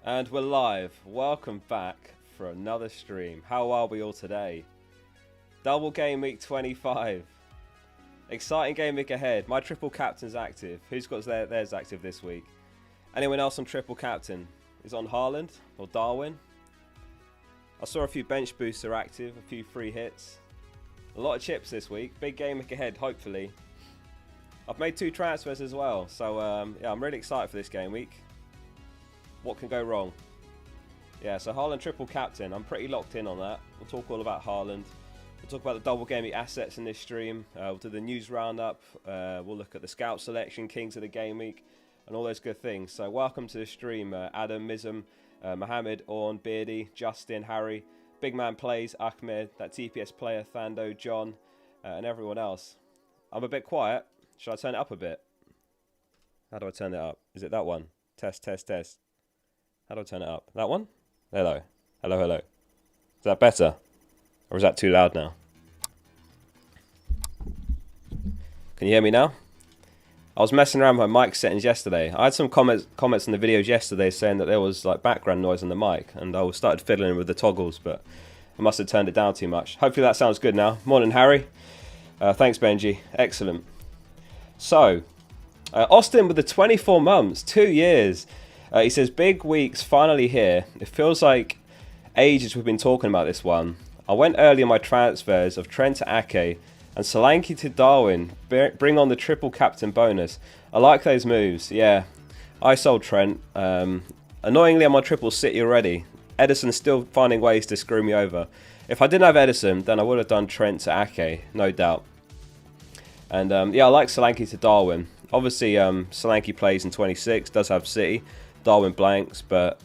And we're live. Welcome back for another stream. How are we all today? Double game week 25. Exciting game week ahead. My triple captain's active. Who's got theirs active this week? Anyone else on triple captain? Is it on Haaland or Darwin? I saw a few bench boosts are active, a few free hits. A lot of chips this week. Big game week ahead, hopefully. I've made 2 transfers as well, so yeah, I'm really excited for this game week. What can go wrong? Yeah, so Haaland triple captain. I'm pretty locked in on that. We'll talk all about Haaland. We'll talk about the double game week assets in this stream. We'll do the news roundup. We'll look at the scout selection, kings of the game week, and all those good things. So welcome to the stream, Adam, Mizm, Mohammed, Orn, Beardy, Justin, Harry, Big Man Plays, Ahmed, that TPS player, Thando, John, and everyone else. I'm a bit quiet. Should I turn it up a bit? How do I turn it up? Is it that one? Test, test, test. How do I turn it up? That one? Hello. Hello, hello. Is that better? Or is that too loud now? Can you hear me now? I was messing around with my mic settings yesterday. I had some comments on the videos yesterday saying that there was like background noise on the mic, and I started fiddling with the toggles, but I must have turned it down too much. Hopefully that sounds good now. Morning, Harry. Thanks, Benji. Excellent. So, Austin with the 24 months, 2 years. He says, big week's finally here. It feels like ages we've been talking about this one. I went early on my transfers of Trent to Ake and Solanke to Darwin. Bring on the triple captain bonus. I like those moves. Yeah, I sold Trent. Annoyingly, I'm on triple City already. Edison's still finding ways to screw me over. If I didn't have Edison, then I would have done Trent to Ake, no doubt. And yeah, I like Solanke to Darwin. Obviously, Solanke plays in 26, does have City. Darwin blanks, but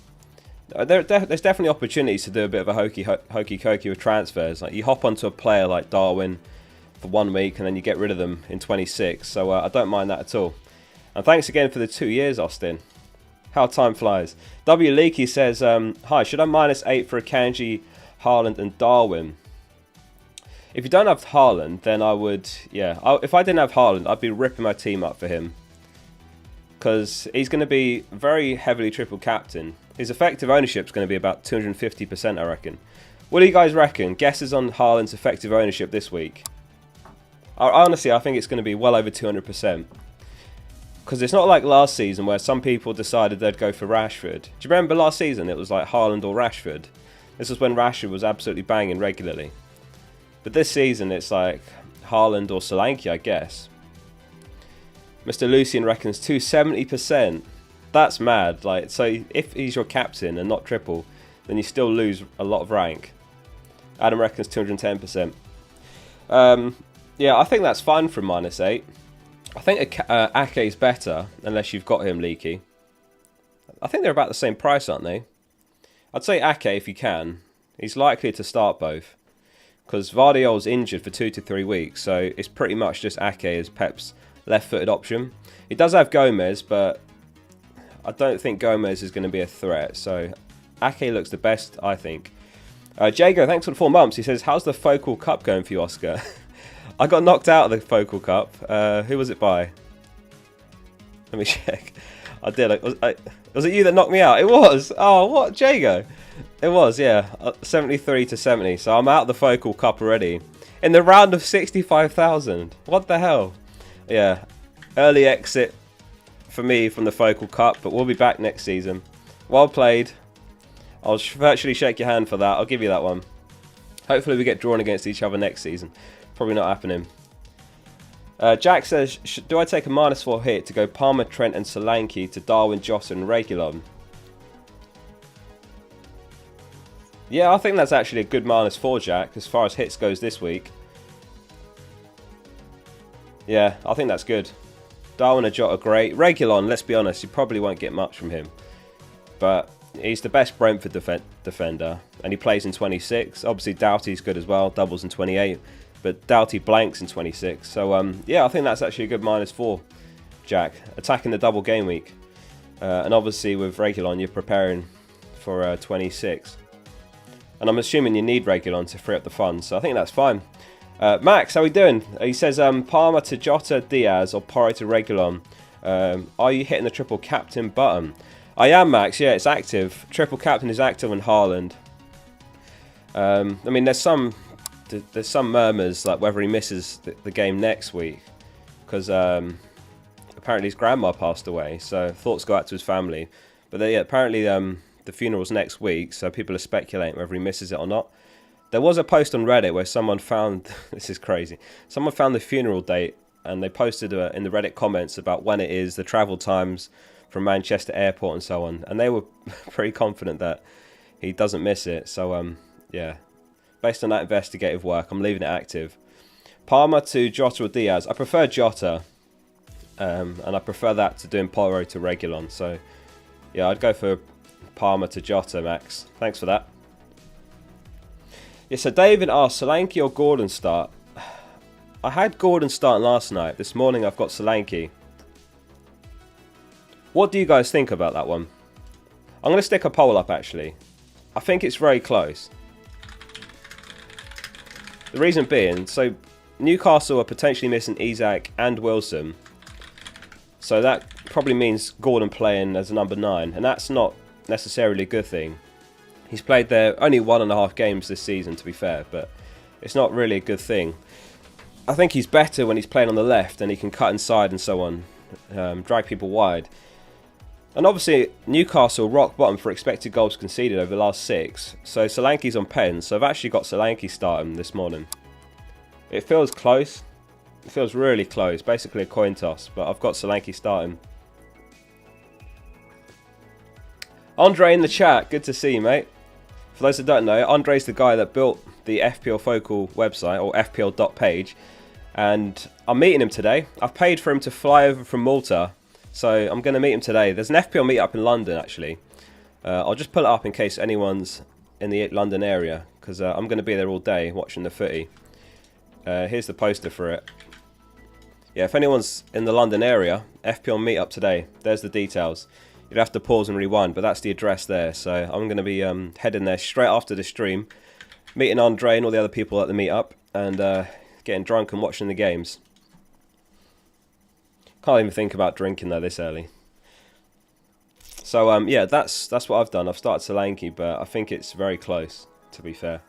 there's definitely opportunities to do a bit of a hokey cokey with transfers. Like you hop onto a player like Darwin for 1 week and then you get rid of them in 26. So I don't mind that at all. And thanks again for the 2 years, Austin. How time flies. W Leaky says, hi, should I -8 for Akanji, Haaland and Darwin? If you don't have Haaland, then I would, yeah. If I didn't have Haaland, I'd be ripping my team up for him. Because he's going to be very heavily triple captain. His effective ownership is going to be about 250%, I reckon. What do you guys reckon? Guesses on Haaland's effective ownership this week? Honestly, I think it's going to be well over 200%. Because it's not like last season where some people decided they'd go for Rashford. Do you remember last season? It was like Haaland or Rashford. This was when Rashford was absolutely banging regularly. But this season, it's like Haaland or Solanke, I guess. Mr. Lucian reckons 270%. That's mad. Like, so if he's your captain and not triple, then you still lose a lot of rank. Adam reckons 210%. Yeah, I think that's fine from -8. I think Ake's better, unless you've got him, Leaky. I think they're about the same price, aren't they? I'd say Ake if you can. He's likely to start both. Because Vardiol's injured for 2 to 3 weeks, so it's pretty much just Ake as Pep's left-footed option. He does have Gomez, but I don't think Gomez is going to be a threat. So Ake looks the best, I think. Jago, thanks for the 4 months. He says, how's the Focal Cup going for you, Oscar? I got knocked out of the Focal Cup. Who was it by? Let me check. I did. Was it you that knocked me out? It was. Oh, what? Jago? It was, yeah. 73 to 70. So I'm out of the Focal Cup already. In the round of 65,000. What the hell? Yeah, early exit for me from the Focal Cup, but we'll be back next season. Well played. I'll virtually shake your hand for that. I'll give you that one. Hopefully we get drawn against each other next season. Probably not happening. Jack says, do I take a -4 hit to go Palmer, Trent and Solanke to Darwin, José and Reguilón? Yeah, I think that's actually a good -4, Jack, as far as hits goes this week. Yeah, I think that's good. Darwin and Jota are great. Reguilón, let's be honest, you probably won't get much from him. But he's the best Brentford defender. And he plays in 26. Obviously, Doughty's good as well. Doubles in 28. But Doughty blanks in 26. So, yeah, I think that's actually a good -4, Jack. Attacking the double game week. And obviously, with Reguilón, you're preparing for 26. And I'm assuming you need Reguilón to free up the funds. So I think that's fine. Max, how we doing? He says Palmer to Jota, Diaz or Porro to Reguilón. Are you hitting the triple captain button? I am, Max. Yeah, it's active. Triple captain is active on Haaland. I mean, there's some murmurs like whether he misses the game next week because apparently his grandma passed away. So thoughts go out to his family. But yeah, apparently the funeral's next week, so people are speculating whether he misses it or not. There was a post on Reddit where someone found this is crazy. Someone found the funeral date and they posted in the Reddit comments about when it is, the travel times from Manchester Airport and so on, and they were pretty confident that he doesn't miss it. So yeah, based on that investigative work, I'm leaving it active. Palmer to Jota or Diaz. I prefer Jota, and I prefer that to doing Porro to Reguilon. So yeah, I'd go for Palmer to Jota, Max. Thanks for that. Yeah, so David asked, Solanke or Gordon start? I had Gordon starting last night. This morning I've got Solanke. What do you guys think about that one? I'm going to stick a poll up actually. I think it's very close. The reason being, so Newcastle are potentially missing Isak and Wilson. So that probably means Gordon playing as a number 9. And that's not necessarily a good thing. He's played there only 1.5 games this season, to be fair. But it's not really a good thing. I think he's better when he's playing on the left and he can cut inside and so on. Drag people wide. And obviously, Newcastle rock bottom for expected goals conceded over the last 6. So Solanke's on pen. So I've actually got Solanke starting this morning. It feels close. It feels really close. Basically a coin toss. But I've got Solanke starting. Andre in the chat. Good to see you, mate. For those that don't know, Andre's the guy that built the fplfocal website, or fpl.page. And I'm meeting him today. I've paid for him to fly over from Malta. So I'm going to meet him today. There's an FPL meetup in London, actually. I'll just pull it up in case anyone's in the London area, because I'm going to be there all day watching the footy. Here's the poster for it. Yeah, if anyone's in the London area, FPL meetup today. There's the details. You'd have to pause and rewind, but that's the address there. So I'm going to be heading there straight after the stream, meeting Andre and all the other people at the meetup, and getting drunk and watching the games. Can't even think about drinking though this early. So yeah, that's what I've done. I've started Solanke, but I think it's very close, to be fair.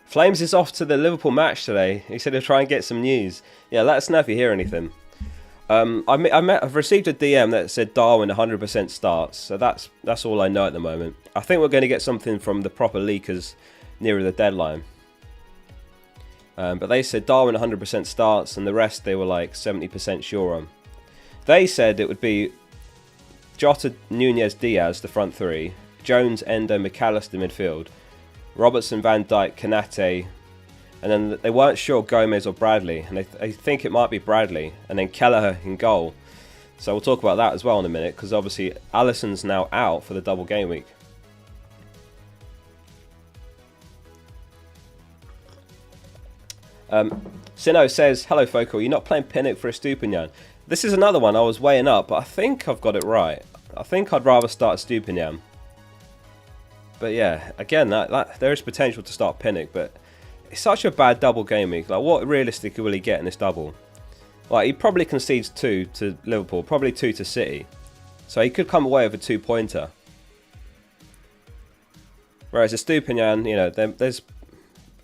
Flames is off to the Liverpool match today. He said he'll try and get some news. Yeah, let us know if you hear anything. I've received a DM that said Darwin 100% starts, so that's all I know at the moment. I think we're going to get something from the proper leakers nearer the deadline. But they said Darwin 100% starts, and the rest they were like 70% sure on. They said it would be Jota, Nunez, Diaz, the front 3, Jones, Endo, McAllister midfield, Robertson, Van Dijk, Kanate, and then they weren't sure Gomez or Bradley, and they think it might be Bradley, and then Kelleher in goal. So we'll talk about that as well in a minute, because obviously Alisson's now out for the double game week. Sino says, hello Focal, you're not playing Pinnock for Estupinian. This is another one I was weighing up, but I think I've got it right. I think I'd rather start Estupinian. But yeah, again, there is potential to start Pinnock, but it's such a bad double game week. Like, what realistically will he get in this double? Like, he probably concedes 2 to Liverpool, probably 2 to City. So he could come away with a 2-pointer. Whereas Estupinian, you know, there's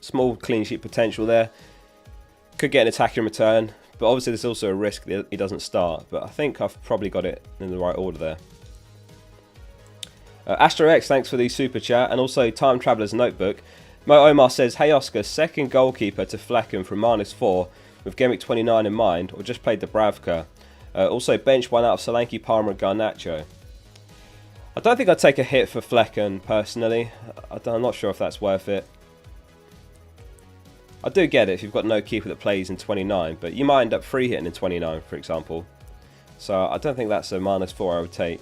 small clean sheet potential there. Could get an attacking return, but obviously there's also a risk that he doesn't start. But I think I've probably got it in the right order there. Astro X, thanks for the super chat, and also Time Traveller's Notebook. Mo Omar says, hey Oscar, second goalkeeper to Flecken from -4 with Gameweek 29 in mind, or just played the Bravka. Also bench one out of Solanke, Palmer and Garnacho. I don't think I'd take a hit for Flecken personally. I'm not sure if that's worth it. I do get it if you've got no keeper that plays in 29, but you might end up free hitting in 29, for example. So I don't think that's a -4 I would take.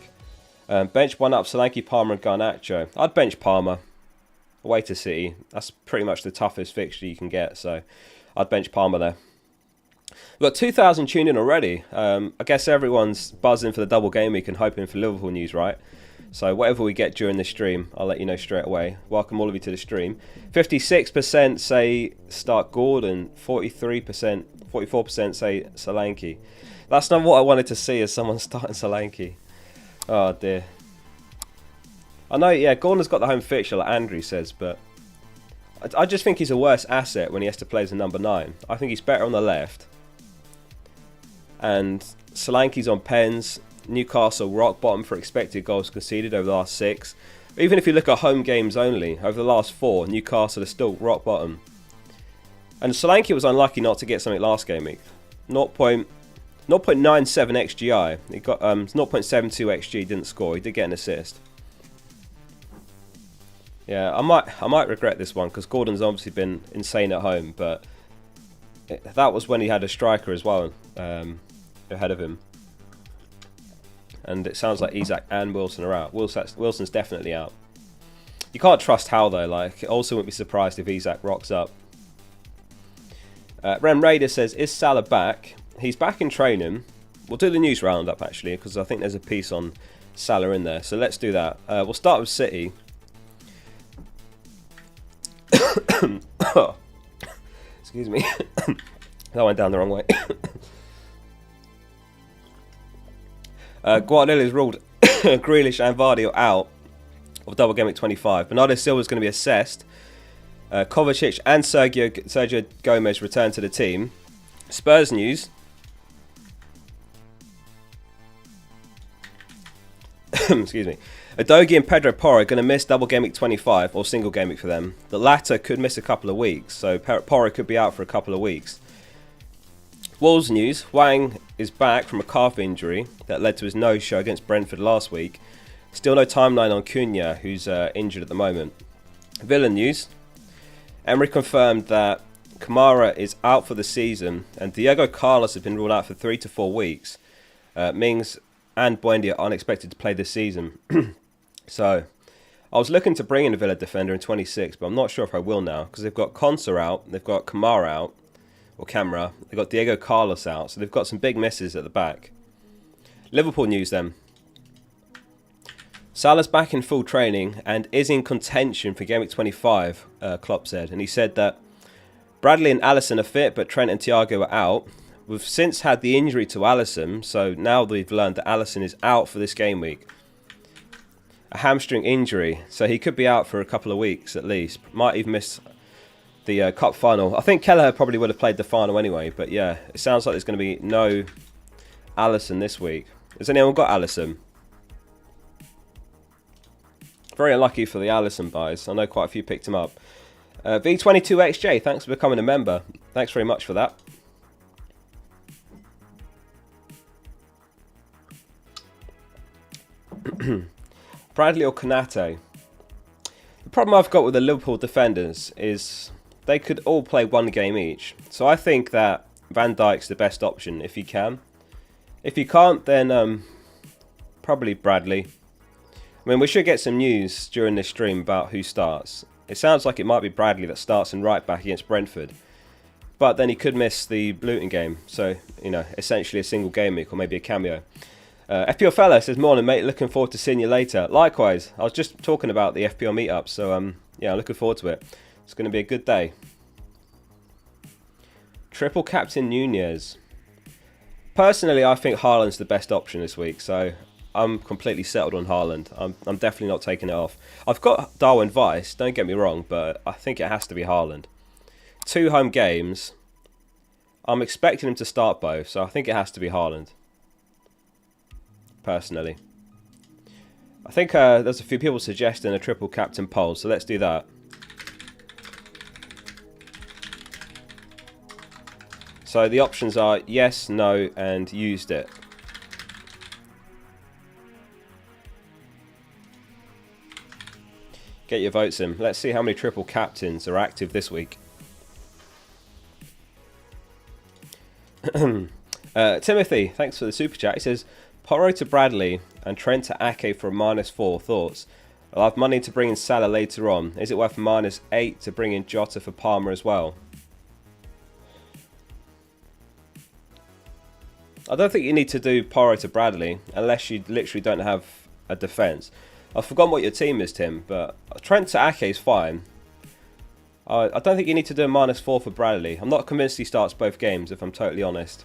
Bench one up, Solanke, Palmer and Garnacho. I'd bench Palmer. Away to City. That's pretty much the toughest fixture you can get, so I'd bench Palmer there. We've got 2,000 tuned in already. I guess everyone's buzzing for the double game week and hoping for Liverpool news, right? So whatever we get during the stream, I'll let you know straight away. Welcome all of you to the stream. 56% say start Gordon, 44% say Solanke. That's not what I wanted to see as someone starting Solanke. Oh dear. I know, yeah, Gordon's got the home fixture like Andrew says, but I just think he's a worse asset when he has to play as a number 9. I think he's better on the left. And Solanke's on pens. Newcastle rock bottom for expected goals conceded over the last 6. Even if you look at home games only, over the last 4, Newcastle are still rock bottom. And Solanke was unlucky not to get something last game week. 0.97 XGI. He got 0.72 XG, didn't score. He did get an assist. Yeah, I might regret this one because Gordon's obviously been insane at home, but that was when he had a striker as well ahead of him. And it sounds like Isak and Wilson are out. Wilson's definitely out. You can't trust Hal though. Like, also wouldn't be surprised if Isak rocks up. Rem Raider says, is Salah back? He's back in training. We'll do the news roundup actually because I think there's a piece on Salah in there. So let's do that. We'll start with City. Excuse me. That went down the wrong way. Guardiola's ruled Grealish and Vardy are out of double game week 25. Bernardo Silva is going to be assessed. Kovacic and Sergio Gomez return to the team. Spurs news. Excuse me. Udogie and Pedro Porro are going to miss double game week 25 or single game week for them. The latter could miss a couple of weeks, so Porro could be out for a couple of weeks. Wolves news. Wang is back from a calf injury that led to his no-show against Brentford last week. Still no timeline on Cunha, who's injured at the moment. Villa news. Emery confirmed that Kamara is out for the season and Diego Carlos has been ruled out for 3 to 4 weeks. Mings and Buendia are unexpected to play this season. So, I was looking to bring in a Villa defender in 26, but I'm not sure if I will now because they've got Konsa out, they've got Kamara out, or Camera, they've got Diego Carlos out, so they've got some big misses at the back. Liverpool news then. Salah's back in full training and is in contention for Game Week 25, Klopp said. And he said that Bradley and Alisson are fit, but Trent and Thiago are out. We've since had the injury to Alisson, so now we've learned that Alisson is out for this game week. A hamstring injury, so he could be out for a couple of weeks at least. Might even miss the cup final. I think Kelleher probably would have played the final anyway, but yeah, it sounds like there's going to be no Alisson this week. Has anyone got Alisson? Very unlucky for the Alisson buys. I know quite a few picked him up. V22XJ, thanks for becoming a member. Thanks very much for that. Bradley or Konate? The problem I've got with the Liverpool defenders is they could all play one game each. So I think that Van Dijk's the best option if he can. If he can't, then probably Bradley. I mean, we should get some news during this stream about who starts. It sounds like it might be Bradley that starts in right back against Brentford. But then he could miss the Luton game. So, you know, essentially a single game week or maybe a cameo. FPL Fella says, morning mate, looking forward to seeing you later. Likewise, I was just talking about the FPL meetup, so yeah, I'm looking forward to it. It's going to be a good day. Triple Captain Nunez. Personally, I think Haaland's the best option this week, so I'm completely settled on Haaland. I'm definitely not taking it off. I've got Darwin Weiss, don't get me wrong, but I think it has to be Haaland. 2 home games. I'm expecting him to start both, so I think it has to be Haaland. Personally. I think there's a few people suggesting a triple captain poll, so let's do that. So the options are yes, no, and used it. Get your votes in. Let's see how many triple captains are active this week. Timothy, thanks for the super chat. He says, Porro to Bradley and Trent to Ake for a -4. Thoughts? I'll have money to bring in Salah later on. Is it worth -8 to bring in Jota for Palmer as well? I don't think you need to do Porro to Bradley unless you literally don't have a defence. I've forgotten what your team is, Tim, but Trent to Ake is fine. I don't think you need to do a -4 for Bradley. I'm not convinced he starts both games, if I'm totally honest.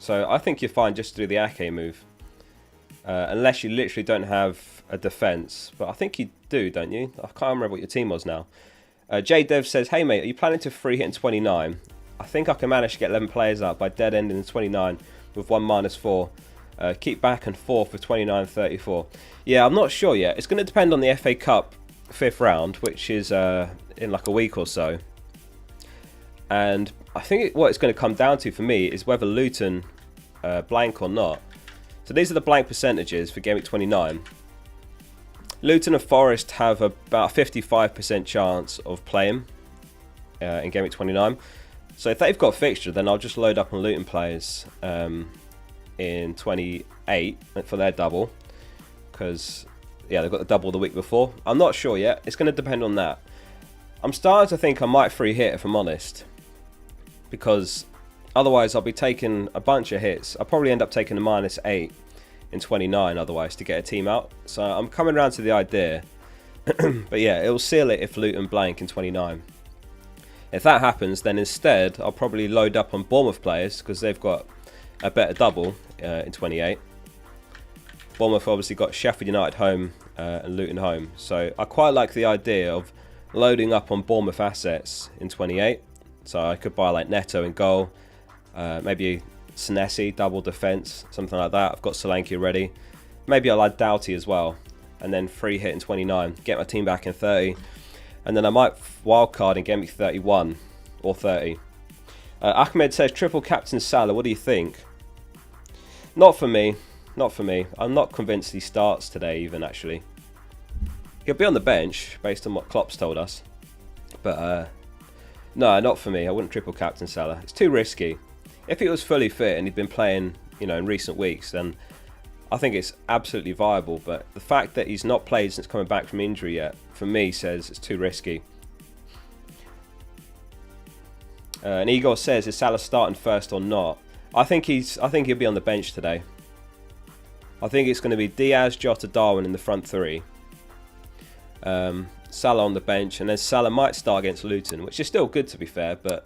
So I think you're fine just to do the Ake move. Unless you literally don't have a defence. But I think you do, don't you? I can't remember what your team was now. JDev says, hey mate, are you planning to free hit in 29? I think I can manage to get 11 players out by dead ending in 29 with 1 -4. Keep back and forth with 29-34. Yeah, I'm not sure yet. It's going to depend on the FA Cup 5th round, which is in like a week or so. And I think what it's going to come down to for me is whether Luton blank or not. So these are the blank percentages for Gameweek 29. Luton and Forest have about a 55% chance of playing in Gameweek 29. So if they've got a fixture, then I'll just load up on Luton players in 28 for their double. Because, yeah, they've got the double the week before. I'm not sure yet. It's going to depend on that. I'm starting to think I might free hit, if I'm honest. Because otherwise I'll be taking a bunch of hits. I'll probably end up taking a -8 in 29 otherwise to get a team out. So I'm coming around to the idea. But yeah, it'll seal it if Luton blank in 29. If that happens, then instead I'll probably load up on Bournemouth players because they've got a better double in 28. Bournemouth obviously got Sheffield United home and Luton home. So I quite like the idea of loading up on Bournemouth assets in 28. So I could buy like Neto in goal, maybe Senesi, double defence, something like that. I've got Solanke already. Maybe I'll add Doughty as well. And then free hit in 29, get my team back in 30. And then I might wildcard in Gameweek 31 or 30. Ahmed says, triple captain Salah, what do you think? Not for me. Not for me. I'm not convinced he starts today even, actually. He'll be on the bench, based on what Klopp's told us. But, no, not for me. I wouldn't triple captain Salah. It's too risky. If he was fully fit and he'd been playing, you know, in recent weeks, then I think it's absolutely viable. But the fact that he's not played since coming back from injury yet, for me, says it's too risky. And Igor says, is Salah starting first or not? I think he'll be on the bench today. I think it's going to be Diaz, Jota, Darwin in the front three. Salah on the bench, and then Salah might start against Luton, which is still good to be fair, but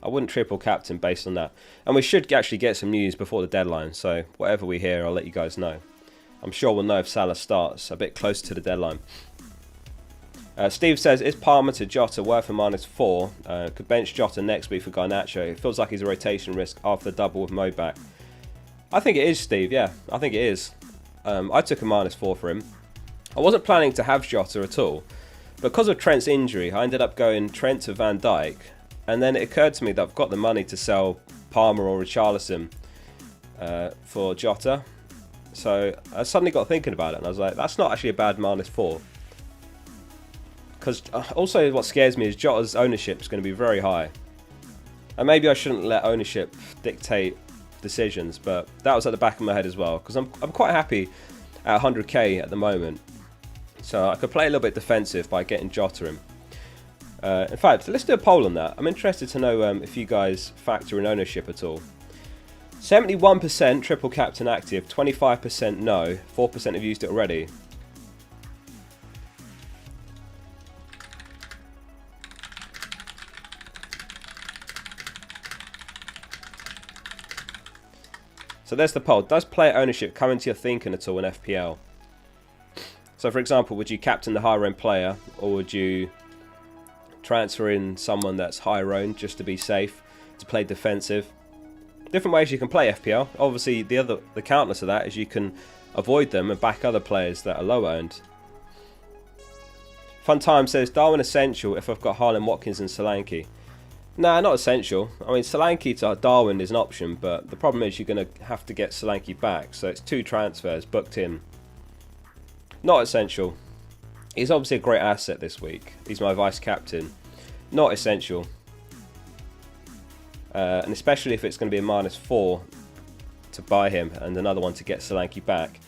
I wouldn't triple captain based on that. And we should actually get some news before the deadline, so whatever we hear, I'll let you guys know. I'm sure we'll know if Salah starts a bit closer to the deadline. Steve says, is Palmer to Jota worth a -4? Could bench Jota next week for Garnacho. It feels like he's a rotation risk after the double with Mo back. I think it is, Steve, yeah. I think it is. I took a -4 for him. I wasn't planning to have Jota at all. Because of Trent's injury, I ended up going Trent to Van Dijk. And then it occurred to me that I've got the money to sell Palmer or Richarlison for Jota. So I suddenly got thinking about it, and I was like, that's not actually a bad -4. Because also what scares me is Jota's ownership is going to be very high. And maybe I shouldn't let ownership dictate decisions, but that was at the back of my head as well. Because I'm quite happy at 100k at the moment. So I could play a little bit defensive by getting Jota in. In fact, let's do a poll on that. I'm interested to know if you guys factor in ownership at all. 71% triple captain active, 25% no, 4% have used it already. So there's the poll. Does player ownership come into your thinking at all in FPL? So for example, would you captain the higher end player, or would you transfer in someone that's higher owned just to be safe, to play defensive? Different ways you can play FPL. Obviously, the counter to that is you can avoid them and back other players that are low owned. Fun Time says, Darwin essential if I've got Haaland, Watkins and Solanke. Nah, not essential. I mean, Solanke to Darwin is an option, but the problem is you're going to have to get Solanke back. So it's 2 transfers booked in. Not essential. He's obviously a great asset this week. He's my vice captain. Not essential. And especially if it's going to be a -4 to buy him and another one to get Solanke back.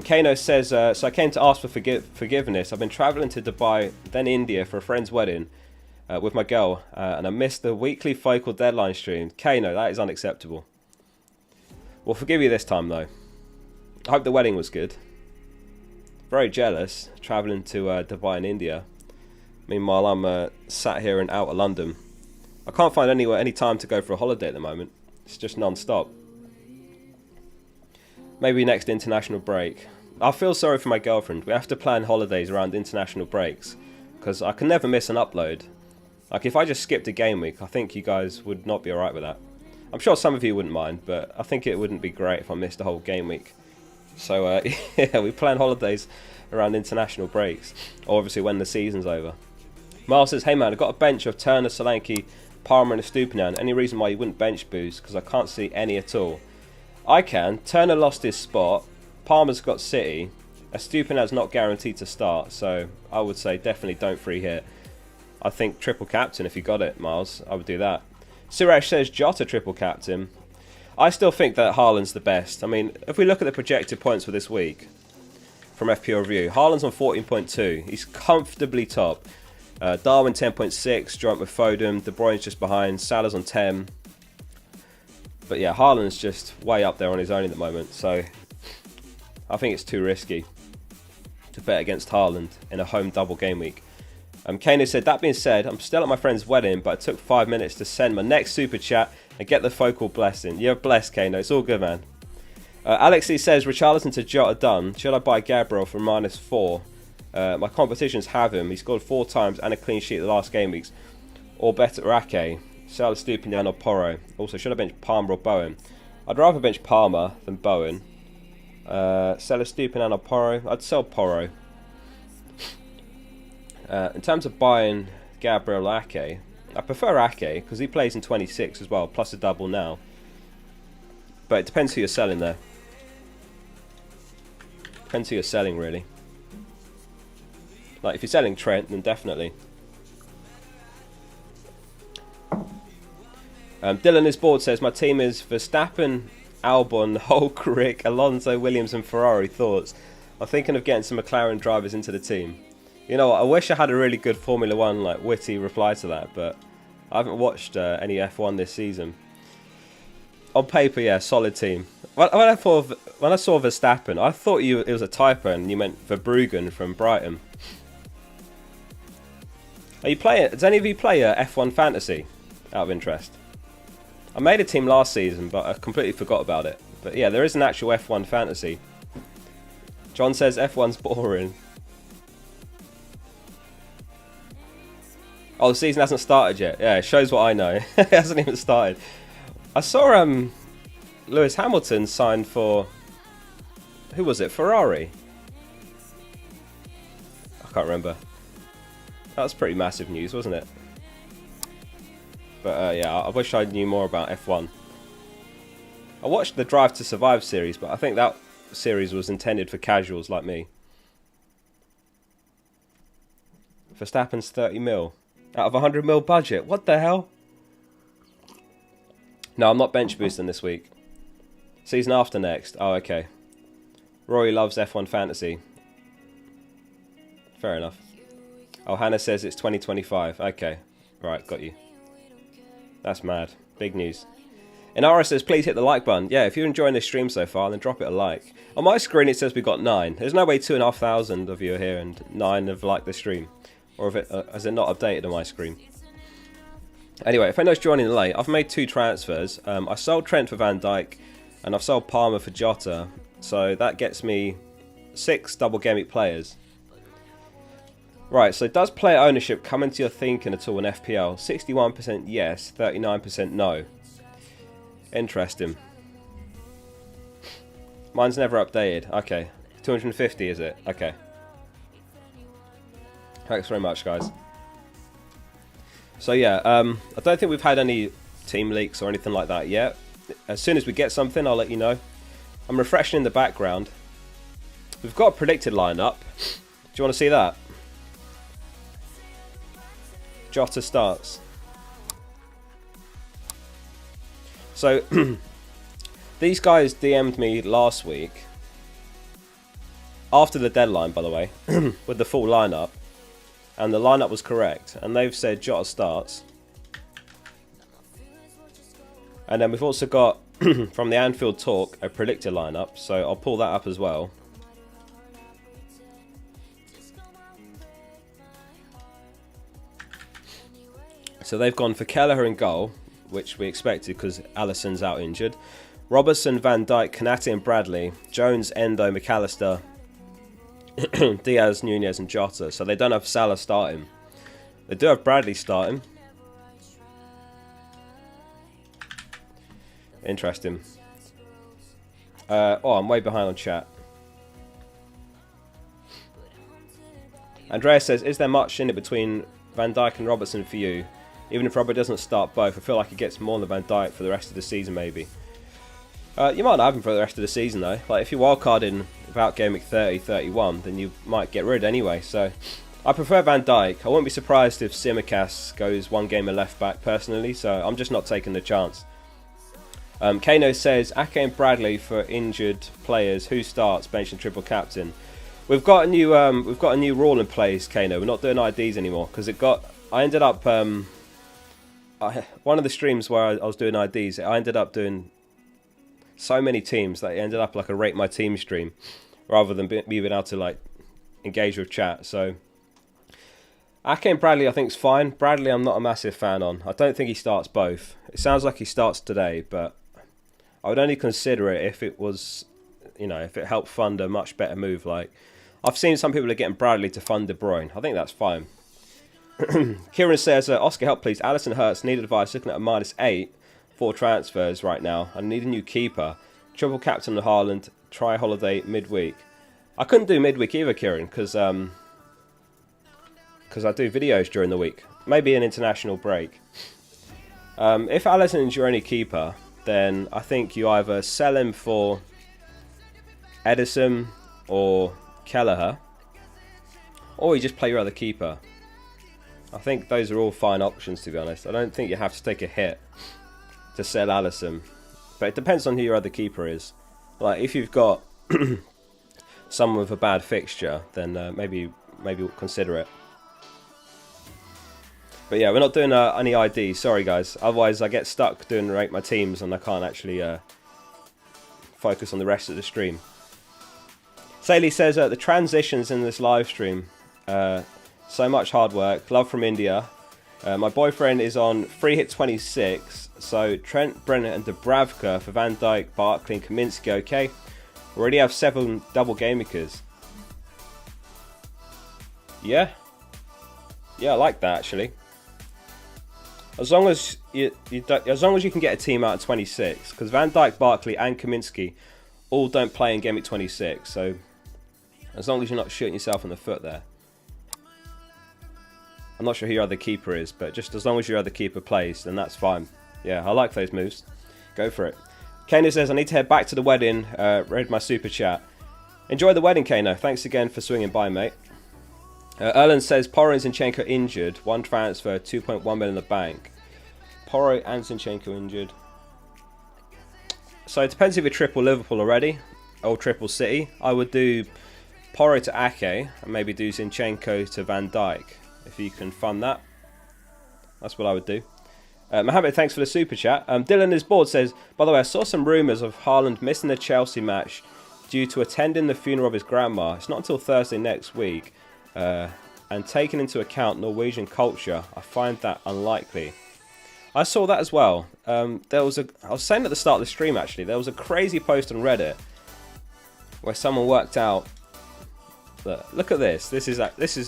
Kano says, so I came to ask for forgiveness. I've been travelling to Dubai, then India for a friend's wedding with my girl, and I missed the weekly focal deadline stream. Kano, that is unacceptable. We'll forgive you this time though. I hope the wedding was good. Very jealous, travelling to Dubai and India. Meanwhile, I'm sat here in outer London. I can't find any time to go for a holiday at the moment. It's just non-stop. Maybe next international break. I feel sorry for my girlfriend. We have to plan holidays around international breaks because I can never miss an upload. Like if I just skipped a game week, I think you guys would not be alright with that. I'm sure some of you wouldn't mind, but I think it wouldn't be great if I missed a whole game week. So yeah, we plan holidays around international breaks, or obviously when the season's over. Miles says, hey man, I've got a bench of Turner, Solanke, Palmer and Estupiñán. Any reason why you wouldn't bench Boost? Because I can't see any at all. I can. Turner lost his spot. Palmer's got City. Estupiñán's not guaranteed to start, so I would say definitely don't free hit. I think triple captain if you got it, Miles. I would do that. Suresh says Jota triple captain. I still think that Haaland's the best. I mean, if we look at the projected points for this week from FPL Review, Haaland's on 14.2. He's comfortably top. Darwin 10.6, joint with Foden. De Bruyne's just behind. Salah's on 10. But yeah, Haaland's just way up there on his own at the moment. So I think it's too risky to bet against Haaland in a home double game week. Kano said, that being said, I'm still at my friend's wedding, but it took 5 minutes to send my next super chat and get the focal blessing. You're blessed, Kano. It's all good, man. Alexi says, Richarlison to Jota done. Should I buy Gabriel for -4? My competitions have him. He scored 4 times and a clean sheet the last game weeks. Or better, Ake. Sell Estupiñán or Porro. Also, should I bench Palmer or Bowen? I'd rather bench Palmer than Bowen. Sell Estupiñán or Porro? I'd sell Porro. In terms of buying Gabriel Ake, I prefer Ake because he plays in 26 as well, plus a double now. But it depends who you're selling there. Depends who you're selling, really. Like, if you're selling Trent, then definitely. Dylan is bored says, my team is Verstappen, Albon, Hulk, Rick, Alonso, Williams and Ferrari. Thoughts? I'm thinking of getting some McLaren drivers into the team. You know what, I wish I had a really good Formula 1, like, witty reply to that, but I haven't watched any F1 this season. On paper, yeah, solid team. When I saw Verstappen, I thought it was a typo and you meant Verbruggen from Brighton. Are you playing? Does any of you play F1 Fantasy, out of interest? I made a team last season, but I completely forgot about it. But yeah, there is an actual F1 Fantasy. John says F1's boring. Oh, the season hasn't started yet. Yeah, it shows what I know. It hasn't even started. I saw Lewis Hamilton signed for... Who was it? Ferrari? I can't remember. That was pretty massive news, wasn't it? But yeah, I wish I knew more about F1. I watched the Drive to Survive series, but I think that series was intended for casuals like me. Verstappen's 30 mil. Out of 100 mil budget. What the hell? No, I'm not bench boosting this week. Season after next. Oh, okay. Rory loves F1 Fantasy. Fair enough. Oh, Hannah says it's 2025. Okay. Right, got you. That's mad. Big news. Inara says, please hit the like button. Yeah, if you're enjoying this stream so far, then drop it a like. On my screen, it says we got 9. There's no way 2,500 of you are here and 9 have liked the stream. Or has it not updated on my screen? Anyway, if anyone's joining late, I've made 2 transfers. I sold Trent for Van Dijk, and I've sold Palmer for Jota. So that gets me 6 double game week players. Right, so does player ownership come into your thinking at all in FPL? 61% yes, 39% no. Interesting. Mine's never updated. Okay. 250 is it? Okay. Thanks very much, guys. So yeah, I don't think we've had any team leaks or anything like that yet. As soon as we get something, I'll let you know. I'm refreshing in the background. We've got a predicted lineup. Do you want to see that? Jota starts. So, these guys DM'd me last week, after the deadline, by the way, with the full lineup. And the lineup was correct. And they've said Jota starts. And then we've also got, from the Anfield Talk, a predicted lineup. So I'll pull that up as well. So they've gone for Kelleher in goal, which we expected because Alisson's out injured. Robertson, Van Dijk, Konate and Bradley, Jones, Endo, McAllister, Diaz, Nunez and Jota. So they don't have Salah starting. They do have Bradley starting. Interesting. Oh, I'm way behind on chat. Andrea says, is there much in it between Van Dijk and Robertson for you? Even if Robert doesn't start both, I feel like he gets more than Van Dijk for the rest of the season, maybe. You might not have him for the rest of the season, though. Like, if you're wildcarding without game week 30, 31, then you might get rid anyway. So, I prefer Van Dijk. I wouldn't be surprised if Tsimikas goes one game of left back, personally. So, I'm just not taking the chance. Kano says, Ake and Bradley for injured players. Who starts? Bench and triple captain. We've got a new rule in place, Kano. We're not doing IDs anymore because I ended up one of the streams where I was doing IDs. I ended up doing so many teams that it ended up like a rate my team stream rather than me being able to like engage with chat. So Ake and Bradley I think is fine. Bradley I'm not a massive fan on. I don't think he starts both. It sounds like he starts today, but I would only consider it if it was, if it helped fund a much better move. Like I've seen some people are getting Bradley to fund De Bruyne. I think that's fine. Kieran says, Oscar, help please. Alisson Hurts, need advice. Looking at a -8 for transfers right now. I need a new keeper. Triple captain of Haaland. Try holiday midweek. I couldn't do midweek either, Kieran, because I do videos during the week. Maybe an international break. If Alisson's your only keeper, then I think you either sell him for Edison or Kelleher, or you just play your other keeper. I think those are all fine options, to be honest. I don't think you have to take a hit to sell Alisson, but it depends on who your other keeper is. Like if you've got someone with a bad fixture, then maybe we'll consider it. But yeah, we're not doing any IDs. Sorry guys. Otherwise, I get stuck doing rate my teams, and I can't actually focus on the rest of the stream. Saley says the transitions in this live stream, so much hard work. Love from India. My boyfriend is on free hit 26, so Trent, Brennan and Dubravka for Van Dijk, Barkley and Kaminsky. Okay, already have 7 double game weekers. Yeah, I like that actually. As long as you can get a team out of 26, because Van Dijk, Barkley and Kaminsky all don't play in game week 26, so as long as you're not shooting yourself in the foot there. I'm not sure who your other keeper is, but just as long as your other keeper plays, then that's fine. Yeah, I like those moves. Go for it. Kano says, I need to head back to the wedding. Read my super chat. Enjoy the wedding, Kano. Thanks again for swinging by, mate. Erlen says, Porro and Zinchenko injured. 1 transfer, 2.1 million in the bank. Porro and Zinchenko injured. So it depends if you triple Liverpool already, or triple City. I would do Porro to Ake, and maybe do Zinchenko to Van Dijk. If you can fund that, that's what I would do. Mohammed, thanks for the super chat. Dylan is bored says, by the way, I saw some rumours of Haaland missing the Chelsea match due to attending the funeral of his grandma. It's not until Thursday next week. And taking into account Norwegian culture, I find that unlikely. I saw that as well. I was saying at the start of the stream actually, there was a crazy post on Reddit where someone worked out. Look at this. This is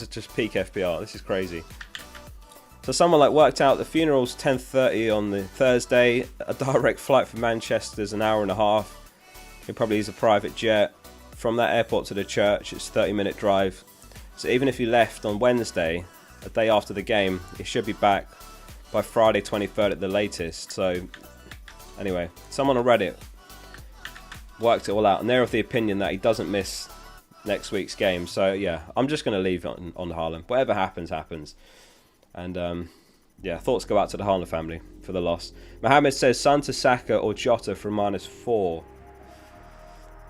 just peak FPL. This is crazy. So someone worked out the funeral's 10:30 on the Thursday. A direct flight from Manchester's an hour and a half. He probably use a private jet from that airport to the church. It's a 30-minute drive. So even if you left on Wednesday, a day after the game, you should be back by Friday 23rd at the latest. So anyway, someone on Reddit worked it all out, and they're of the opinion that he doesn't miss next week's game. So yeah, I'm just going to leave it on Haaland. Whatever happens, happens. And yeah, thoughts go out to the Haaland family for the loss. Mohammed says Son to Saka or Jota for -4.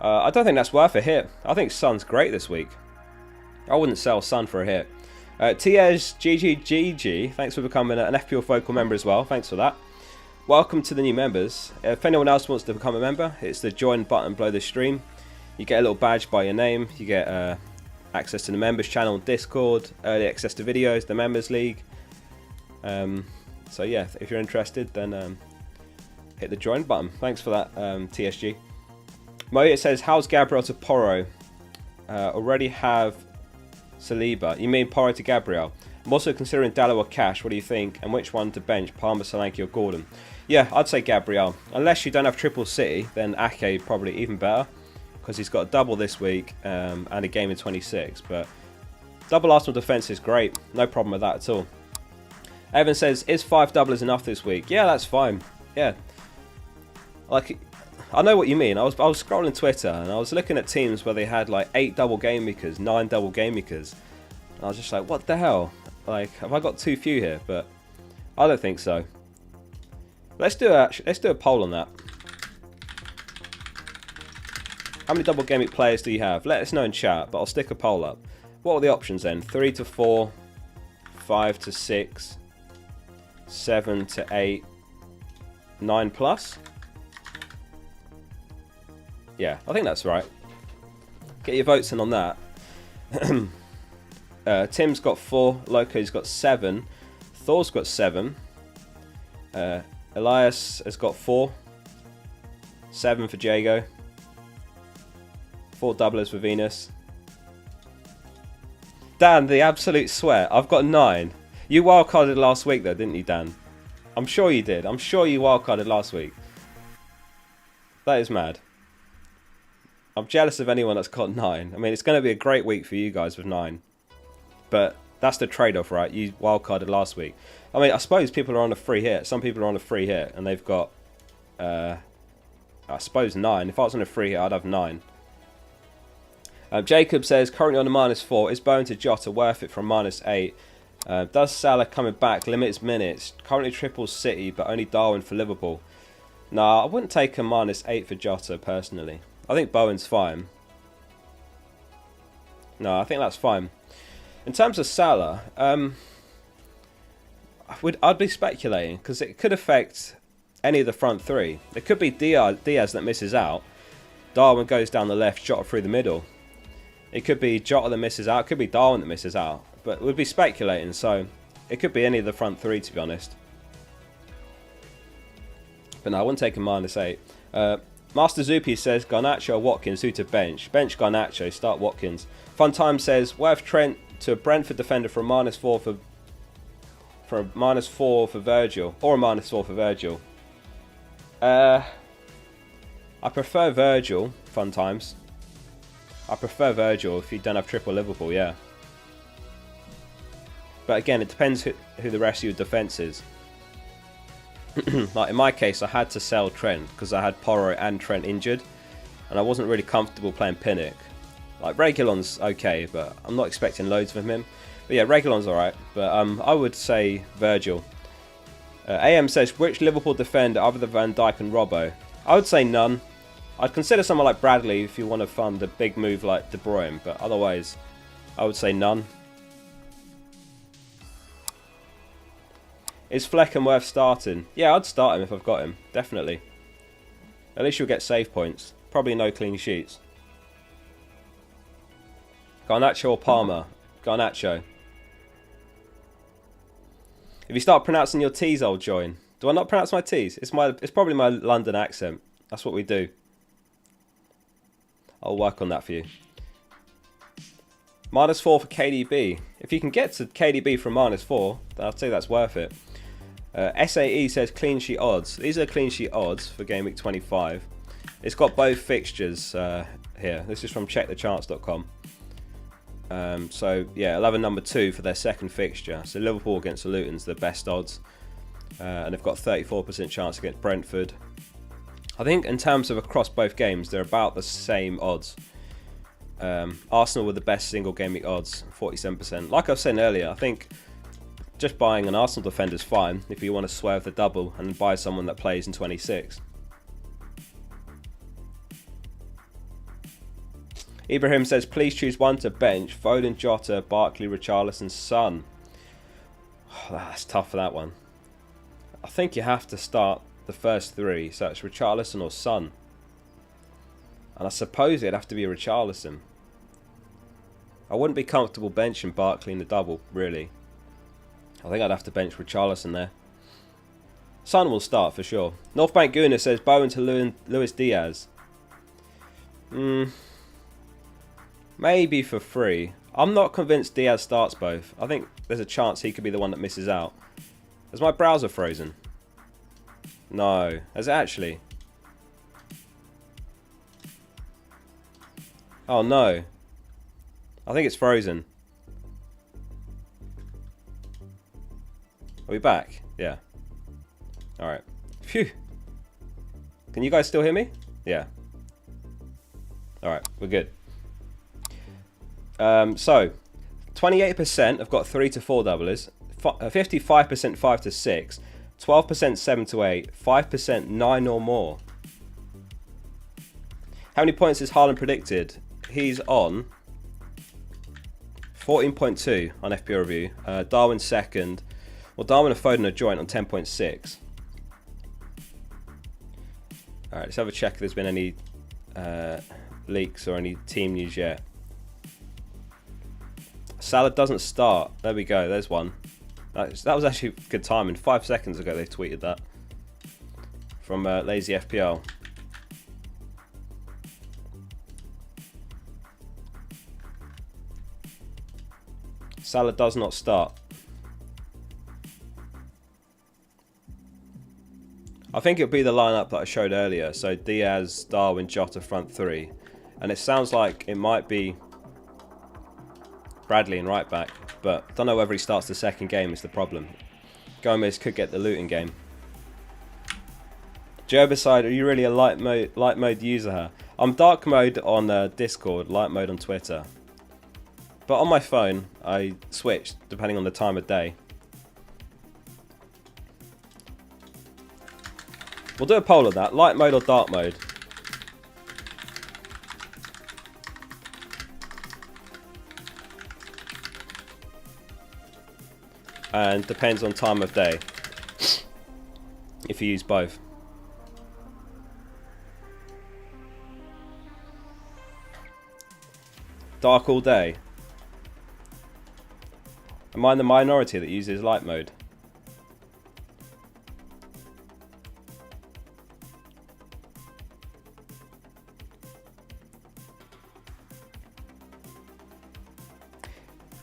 I don't think that's worth a hit. I think Son's great this week. I wouldn't sell Son for a hit. Tiej GG, thanks for becoming an FPL member as well. Thanks for that. Welcome to the new members. If anyone else wants to become a member, it's the join button below the stream. You get a little badge by your name. You get access to the members channel on Discord, early access to videos, the members league. So yeah, if you're interested, then hit the join button. Thanks for that, TSG. Moya says, how's Gabriel to Porro? Already have Saliba. You mean Porro to Gabriel? I'm also considering Dallo or Cash. What do you think? And which one to bench? Palmer, Solanke or Gordon? Yeah, I'd say Gabriel. Unless you don't have triple City, then Ake probably even better. Because he's got a double this week and a game in 26. But double Arsenal defence is great. No problem with that at all. Evan says, is 5 doublers enough this week? Yeah, that's fine. Yeah. Like, I know what you mean. I was scrolling Twitter and I was looking at teams where they had like 8 double game weekers, 9 double game weekers. And I was just like, what the hell? Like, have I got too few here? But I don't think so. Let's do a poll on that. How many double game week players do you have? Let us know in chat, but I'll stick a poll up. What are the options then? 3 to 4, 5 to 6, 7 to 8, 9 plus? Yeah, I think that's right. Get your votes in on that. Tim's got 4, Loco's got 7, Thor's got 7, Elias has got 4, 7 for Jago, 4 doublers for Venus. Dan, the absolute sweat. I've got 9. You wildcarded last week though, didn't you, Dan? I'm sure you did. I'm sure you wildcarded last week. That is mad. I'm jealous of anyone that's got 9. I mean, it's going to be a great week for you guys with 9. But that's the trade-off, right? You wildcarded last week. I mean, I suppose people are on a free hit. Some people are on a free hit and they've got, I suppose 9. If I was on a free hit, I'd have 9. Jacob says, currently on a -4. Is Bowen to Jota worth it from -8? Does Salah coming back limit his minutes? Currently triples City, but only Darwin for Liverpool. Nah, I wouldn't take a -8 for Jota, personally. I think Bowen's fine. No, I think that's fine. In terms of Salah, I'd be speculating, because it could affect any of the front 3. It could be Diaz that misses out. Darwin goes down the left, Jota through the middle. It could be Jota that misses out. It could be Darwin that misses out. But we'd be speculating, so it could be any of the front 3, to be honest. But no, I wouldn't take a -8. Master Zupi says, Garnacho or Watkins, who to bench? Bench Garnacho, start Watkins. Fun Time says, worth Trent to a Brentford defender for a -4 for a -4 for Virgil. Or a -4 for Virgil. I prefer Virgil, Fun Times. I prefer Virgil if you don't have triple Liverpool, yeah. But again, it depends who the rest of your defence is. Like in my case, I had to sell Trent because I had Porro and Trent injured. And I wasn't really comfortable playing Pinnock. Like Reguilon's okay, but I'm not expecting loads from him. But yeah, Reguilon's alright. But I would say Virgil. AM says, which Liverpool defender other than Van Dijk and Robbo? I would say none. I'd consider someone like Bradley if you want to fund a big move like De Bruyne, but otherwise, I would say none. Is Flecken worth starting? Yeah, I'd start him if I've got him, definitely. At least you'll get save points. Probably no clean sheets. Garnacho or Palmer? Garnacho. If you start pronouncing your T's, I'll join. Do I not pronounce my T's? It's probably my London accent. That's what we do. I'll work on that for you. -4 for KDB. If you can get to KDB from -4, then I'd say that's worth it. SAE says clean sheet odds. These are clean sheet odds for Game Week 25. It's got both fixtures here. This is from checkthecharts.com. So yeah, 11 number 2 for their second fixture. So Liverpool against the Luton's the best odds. And they've got 34% chance against Brentford. I think in terms of across both games, they're about the same odds. Arsenal were the best single game week odds, 47%. Like I was saying earlier, I think just buying an Arsenal defender is fine if you want to swerve the double and buy someone that plays in 26. Ibrahim says, please choose one to bench. Foden, Jota, Barkley, Richarlison, Son. Oh, that's tough for that one. I think you have to start the first 3, so it's Richarlison or Son. And I suppose it'd have to be a Richarlison. I wouldn't be comfortable benching Barkley in the double, really. I think I'd have to bench Richarlison there. Son will start for sure. North Bank Guna says Bowen to Luis Diaz. Maybe for free. I'm not convinced Diaz starts both. I think there's a chance he could be the one that misses out. Has my browser frozen? No. Has it actually? Oh no. I think it's frozen. Are we back? Yeah. Alright. Phew. Can you guys still hear me? Yeah. Alright, we're good. So, 28% have got 3 to 4 doublers, 55% 5 to 6, 12% 7 to 8, 5% 9 or more. How many points is Haaland predicted? He's on 14.2 on FPL Review. Darwin second. Well, Darwin and Foden are joint on 10.6. Alright, let's have a check if there's been any leaks or any team news yet. Salah doesn't start. There we go. There's one. That was actually good timing. 5 seconds ago they tweeted that. From Lazy FPL. Salah does not start. I think it'll be the lineup that I showed earlier. So Diaz, Darwin, Jota front three. And it sounds like it might be Bradley in right back, but don't know whether he starts the second game is the problem. Gomez could get the Luton game. José, are you really a light mode user? I'm dark mode on Discord, light mode on Twitter. But on my phone, I switch depending on the time of day. We'll do a poll of that, light mode or dark mode. And depends on time of day if you use both. Dark all day. Am I in the minority that uses light mode?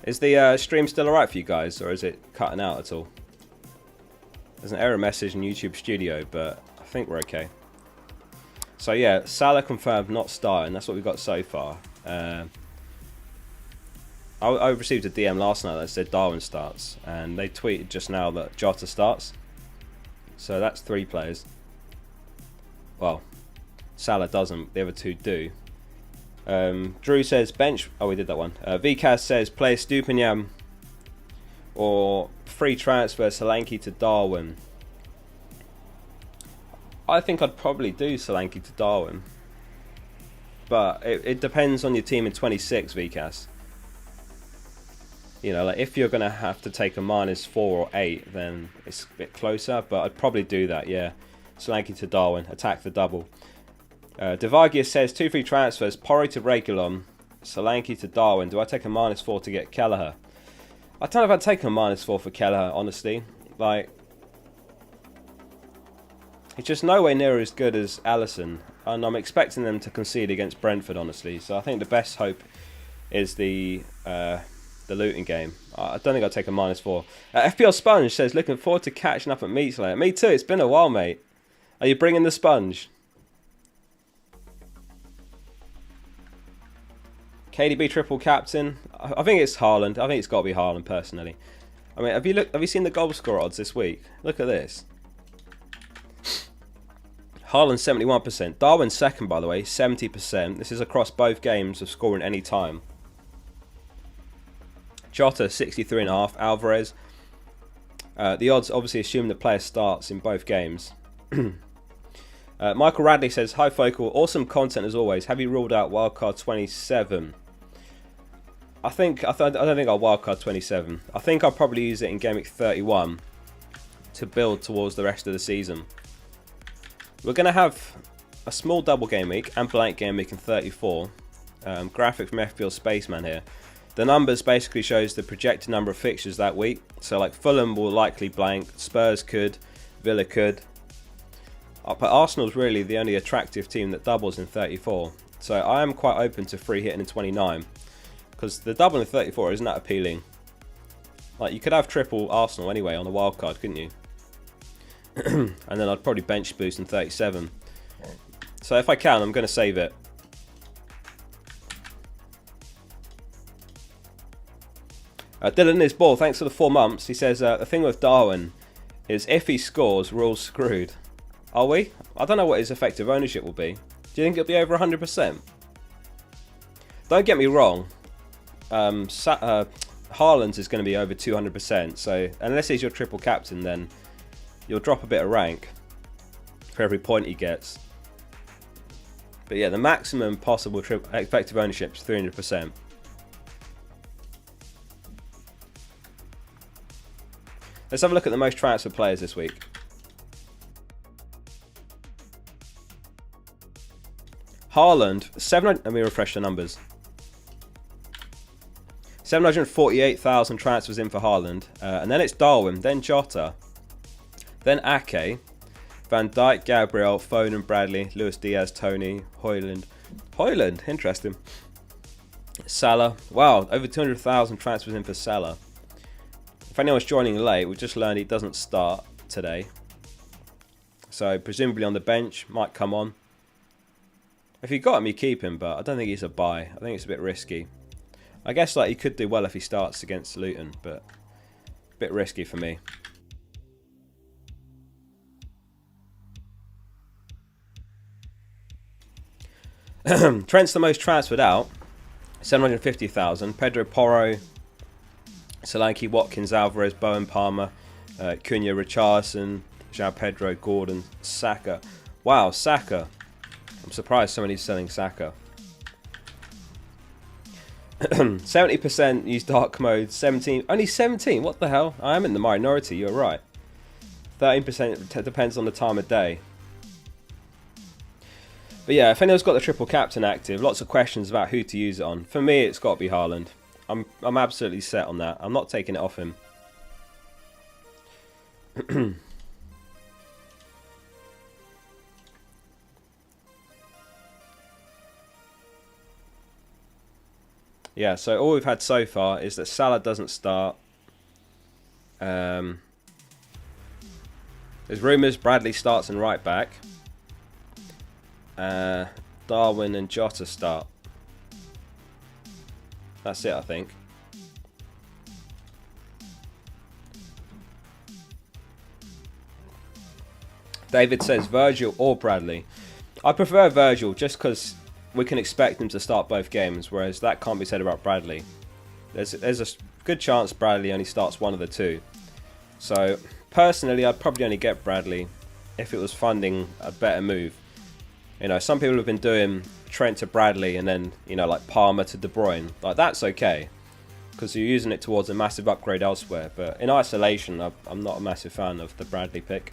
Is the stream still alright for you guys, or is it cutting out at all? There's an error message in YouTube Studio, but I think we're okay. So yeah, Salah confirmed not starting. That's what we've got so far. I received a DM last night that said Darwin starts, and they tweeted just now that Jota starts. So that's 3 players. Well, Salah doesn't. The other 2 do. Drew says bench. Oh, we did that one. VCAS says play Stupinian or free transfer Solanke to Darwin. I think I'd probably do Solanke to Darwin, but it depends on your team in 26. VCAS. You know, like if you're gonna have to take a -4 or 8, then it's a bit closer. But I'd probably do that. Yeah, Solanke to Darwin, attack the double. Devagia says 2 free transfers, Porro to Regulon, Solanke to Darwin. Do I take a -4 to get Kelleher? I don't know if I'd take a -4 for Kelleher, honestly. Like, he's just nowhere near as good as Alisson, and I'm expecting them to concede against Brentford, honestly. So I think the best hope is the Luton game. I don't think I'd take a -4. FPL Sponge says looking forward to catching up at Meat later. Me too. It's been a while, mate. Are you bringing the sponge? KDB triple captain. I think it's Haaland. I think it's got to be Haaland personally. I mean, have you seen the goal scorer odds this week? Look at this. Haaland 71%. Darwin second, by the way, 70%. This is across both games of scoring any time. Jota 63.5. Alvarez. The odds obviously assume the player starts in both games. Michael Radley says, hi Focal, awesome content as always. Have you ruled out wildcard 27? I don't think I'll wildcard 27. I think I'll probably use it in Gameweek 31 to build towards the rest of the season. We're going to have a small double game week and blank game week in 34. Graphic from FPL Spaceman here. The numbers basically shows the projected number of fixtures that week. So like Fulham will likely blank, Spurs could, Villa could. But Arsenal's really the only attractive team that doubles in 34. So I am quite open to free hitting in 29. Because the double in 34 isn't that appealing. Like, you could have triple Arsenal anyway on a wild card, couldn't you? And then I'd probably bench boost in 37. So if I can, I'm going to save it. Dylan is ball. Thanks for the 4 months. He says the thing with Darwin is if he scores, we're all screwed. Are we? I don't know what his effective ownership will be. Do you think it'll be over 100%? Don't get me wrong. Haaland's is going to be over 200%. So unless he's your triple captain, then you'll drop a bit of rank for every point he gets. But yeah, the maximum possible effective ownership is 300%. Let's have a look at the most transfer players this week. Haaland, let me refresh the numbers. 748,000 transfers in for Haaland. And then it's Darwin, then Jota, then Ake, Van Dijk, Gabriel, Foden, Bradley, Luis Diaz, Tony, Højlund, interesting. Salah, wow, over 200,000 transfers in for Salah. If anyone's joining late, we just learned he doesn't start today. So presumably on the bench, might come on. If you got him, you keep him, but I don't think he's a buy. I think it's a bit risky. I guess like he could do well if he starts against Luton, but a bit risky for me. Trent's the most transferred out, 750,000. Pedro Porro, Solanke, Watkins, Alvarez, Bowen, Palmer, Cunha, Richarlison, João Pedro, Gordon, Saka. Wow, Saka. I'm surprised somebody's selling Saka. 70% use dark mode, 17, only 17, what the hell? I am in the minority, you're right. 13% depends on the time of day. But yeah, if anyone's got the triple captain active, lots of questions about who to use it on. For me, it's got to be Haaland. I'm absolutely set on that. I'm not taking it off him. Yeah, so all we've had so far is that Salah doesn't start. There's rumours Bradley starts in right back. Darwin and Jota start. That's it, I think. David says Virgil or Bradley. I prefer Virgil just because we can expect him to start both games, whereas that can't be said about Bradley. There's a good chance Bradley only starts one of the two. So personally, I'd probably only get Bradley if it was funding a better move. You know, some people have been doing Trent to Bradley and then, you know, like Palmer to De Bruyne. Like, that's okay, because you're using it towards a massive upgrade elsewhere. But in isolation, I'm not a massive fan of the Bradley pick.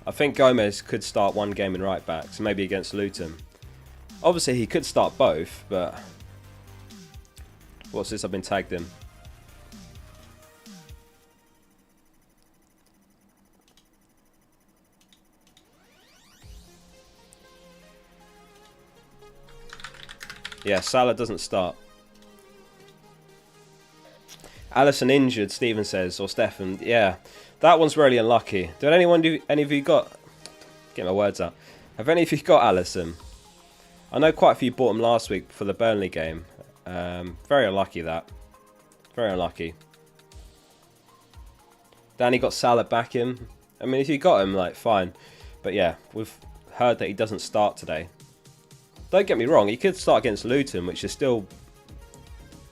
I think Gomez could start one game in right back, so maybe against Luton. Obviously, he could start both, but what's this? I've been tagged in. Yeah, Salah doesn't start. Alisson injured, Stephen says, or Stefan. Yeah, that one's really unlucky. Did any of you got... Get my words out. Have any of you got Alisson? I know quite a few bought him last week for the Burnley game. Very unlucky that. Very unlucky. Danny got Salah back in. I mean, if you got him, like, fine. But yeah, we've heard that he doesn't start today. Don't get me wrong, he could start against Luton, which is still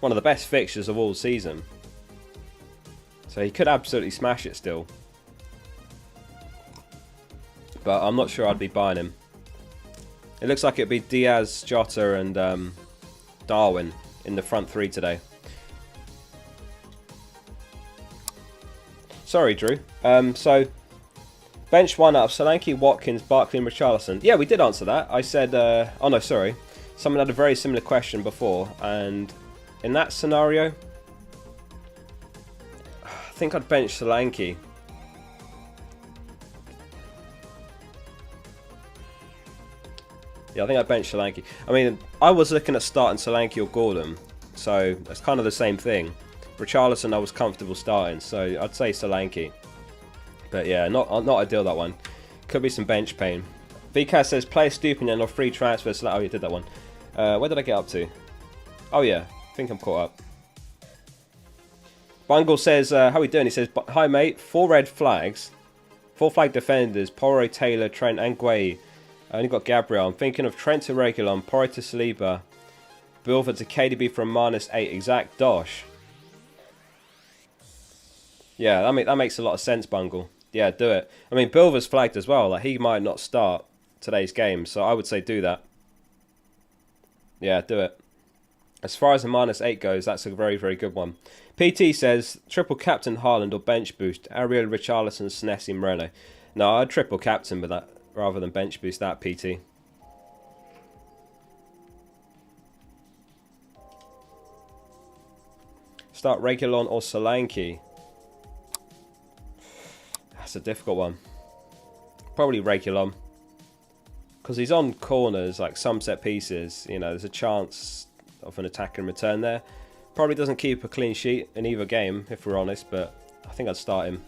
one of the best fixtures of all season. So he could absolutely smash it still. But I'm not sure I'd be buying him. It looks like it'd be Diaz, Jota and Darwin in the front three today. Sorry, Drew. So, bench one out of Solanke, Watkins, Barkley and Richarlison. Yeah, we did answer that. I said... oh no, sorry. Someone had a very similar question before. And in that scenario... I think I'd bench Solanke. Yeah, I think I benched Solanke. I mean, I was looking at starting Solanke or Gordon, so that's kind of the same thing. Richarlison I was comfortable starting, so I'd say Solanke. But yeah, not ideal, that one. Could be some bench pain. VCAS says, play Stupinian or free transfer. Oh, you did that one. Where did I get up to? Oh yeah, I think I'm caught up. Bungle says, how we doing? He says, hi mate, 4 red flags. 4 flag defenders, Porro, Taylor, Trent and Guay. I only got Gabriel. I'm thinking of Trent to Regulon, Porro to Saliba, Bilver to KDB from -8. Exact dosh. Yeah, that makes a lot of sense, Bungle. Yeah, do it. I mean, Bilver's flagged as well. Like, he might not start today's game, so I would say do that. Yeah, do it. As far as the -8 goes, that's a very, very good one. PT says, triple captain Haaland or bench boost, Ariel, Richarlison, Senesi, Moreno. No, I'd triple captain with that rather than bench boost that, PT. Start Regulon or Solanke. That's a difficult one. Probably Regulon. Because he's on corners, like some set pieces. You know, there's a chance of an attack and return there. Probably doesn't keep a clean sheet in either game, if we're honest, but I think I'd start him.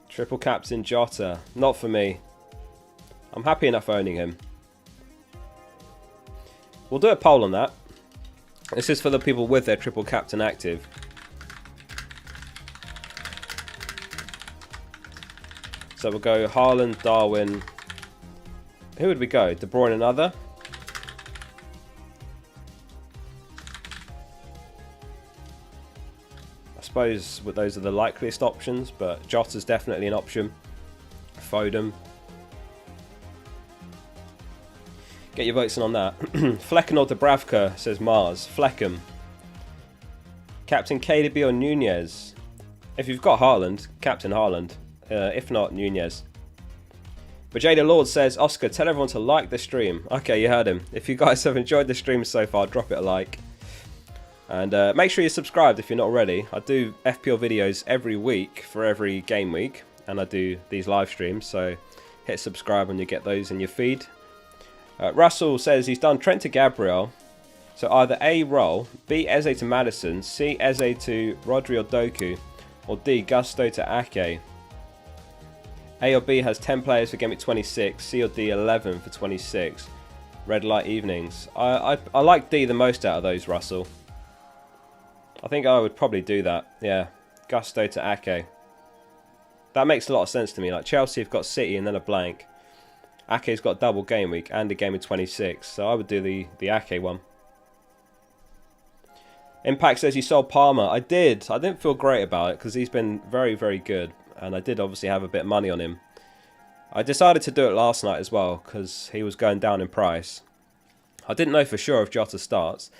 Triple captain Jota. Not for me. I'm happy enough owning him. We'll do a poll on that. This is for the people with their triple captain active. So we'll go Haaland, Darwin. Who would we go? De Bruyne another? I suppose those are the likeliest options, but Jota's definitely an option. Foden. Get your votes in on that. Flecken or Dubravka, says Mars. Flecken. Captain KDB or Nunez? If you've got Haaland, Captain Haaland. If not, Nunez. But Jada Lord says, Oscar, tell everyone to like the stream. Okay, you heard him. If you guys have enjoyed the stream so far, drop it a like. And make sure you're subscribed if you're not already. I do FPL videos every week for every game week. And I do these live streams, so hit subscribe and you get those in your feed. Russell says he's done Trent to Gabriel. So either A, Roll, B, Eze to Madison, C, Eze to Rodri or Doku, or D, Gusto to Ake. A or B has 10 players for Gameweek 26, C or D 11 for 26. Red light evenings. I like D the most out of those, Russell. I think I would probably do that. Yeah, Gusto to Ake. That makes a lot of sense to me. Like Chelsea have got City and then a blank. Ake's got double game week and a game of 26, so I would do the Ake one. Impact says you sold Palmer. I did. I didn't feel great about it because he's been very, very good. And I did obviously have a bit of money on him. I decided to do it last night as well because he was going down in price. I didn't know for sure if Jota starts.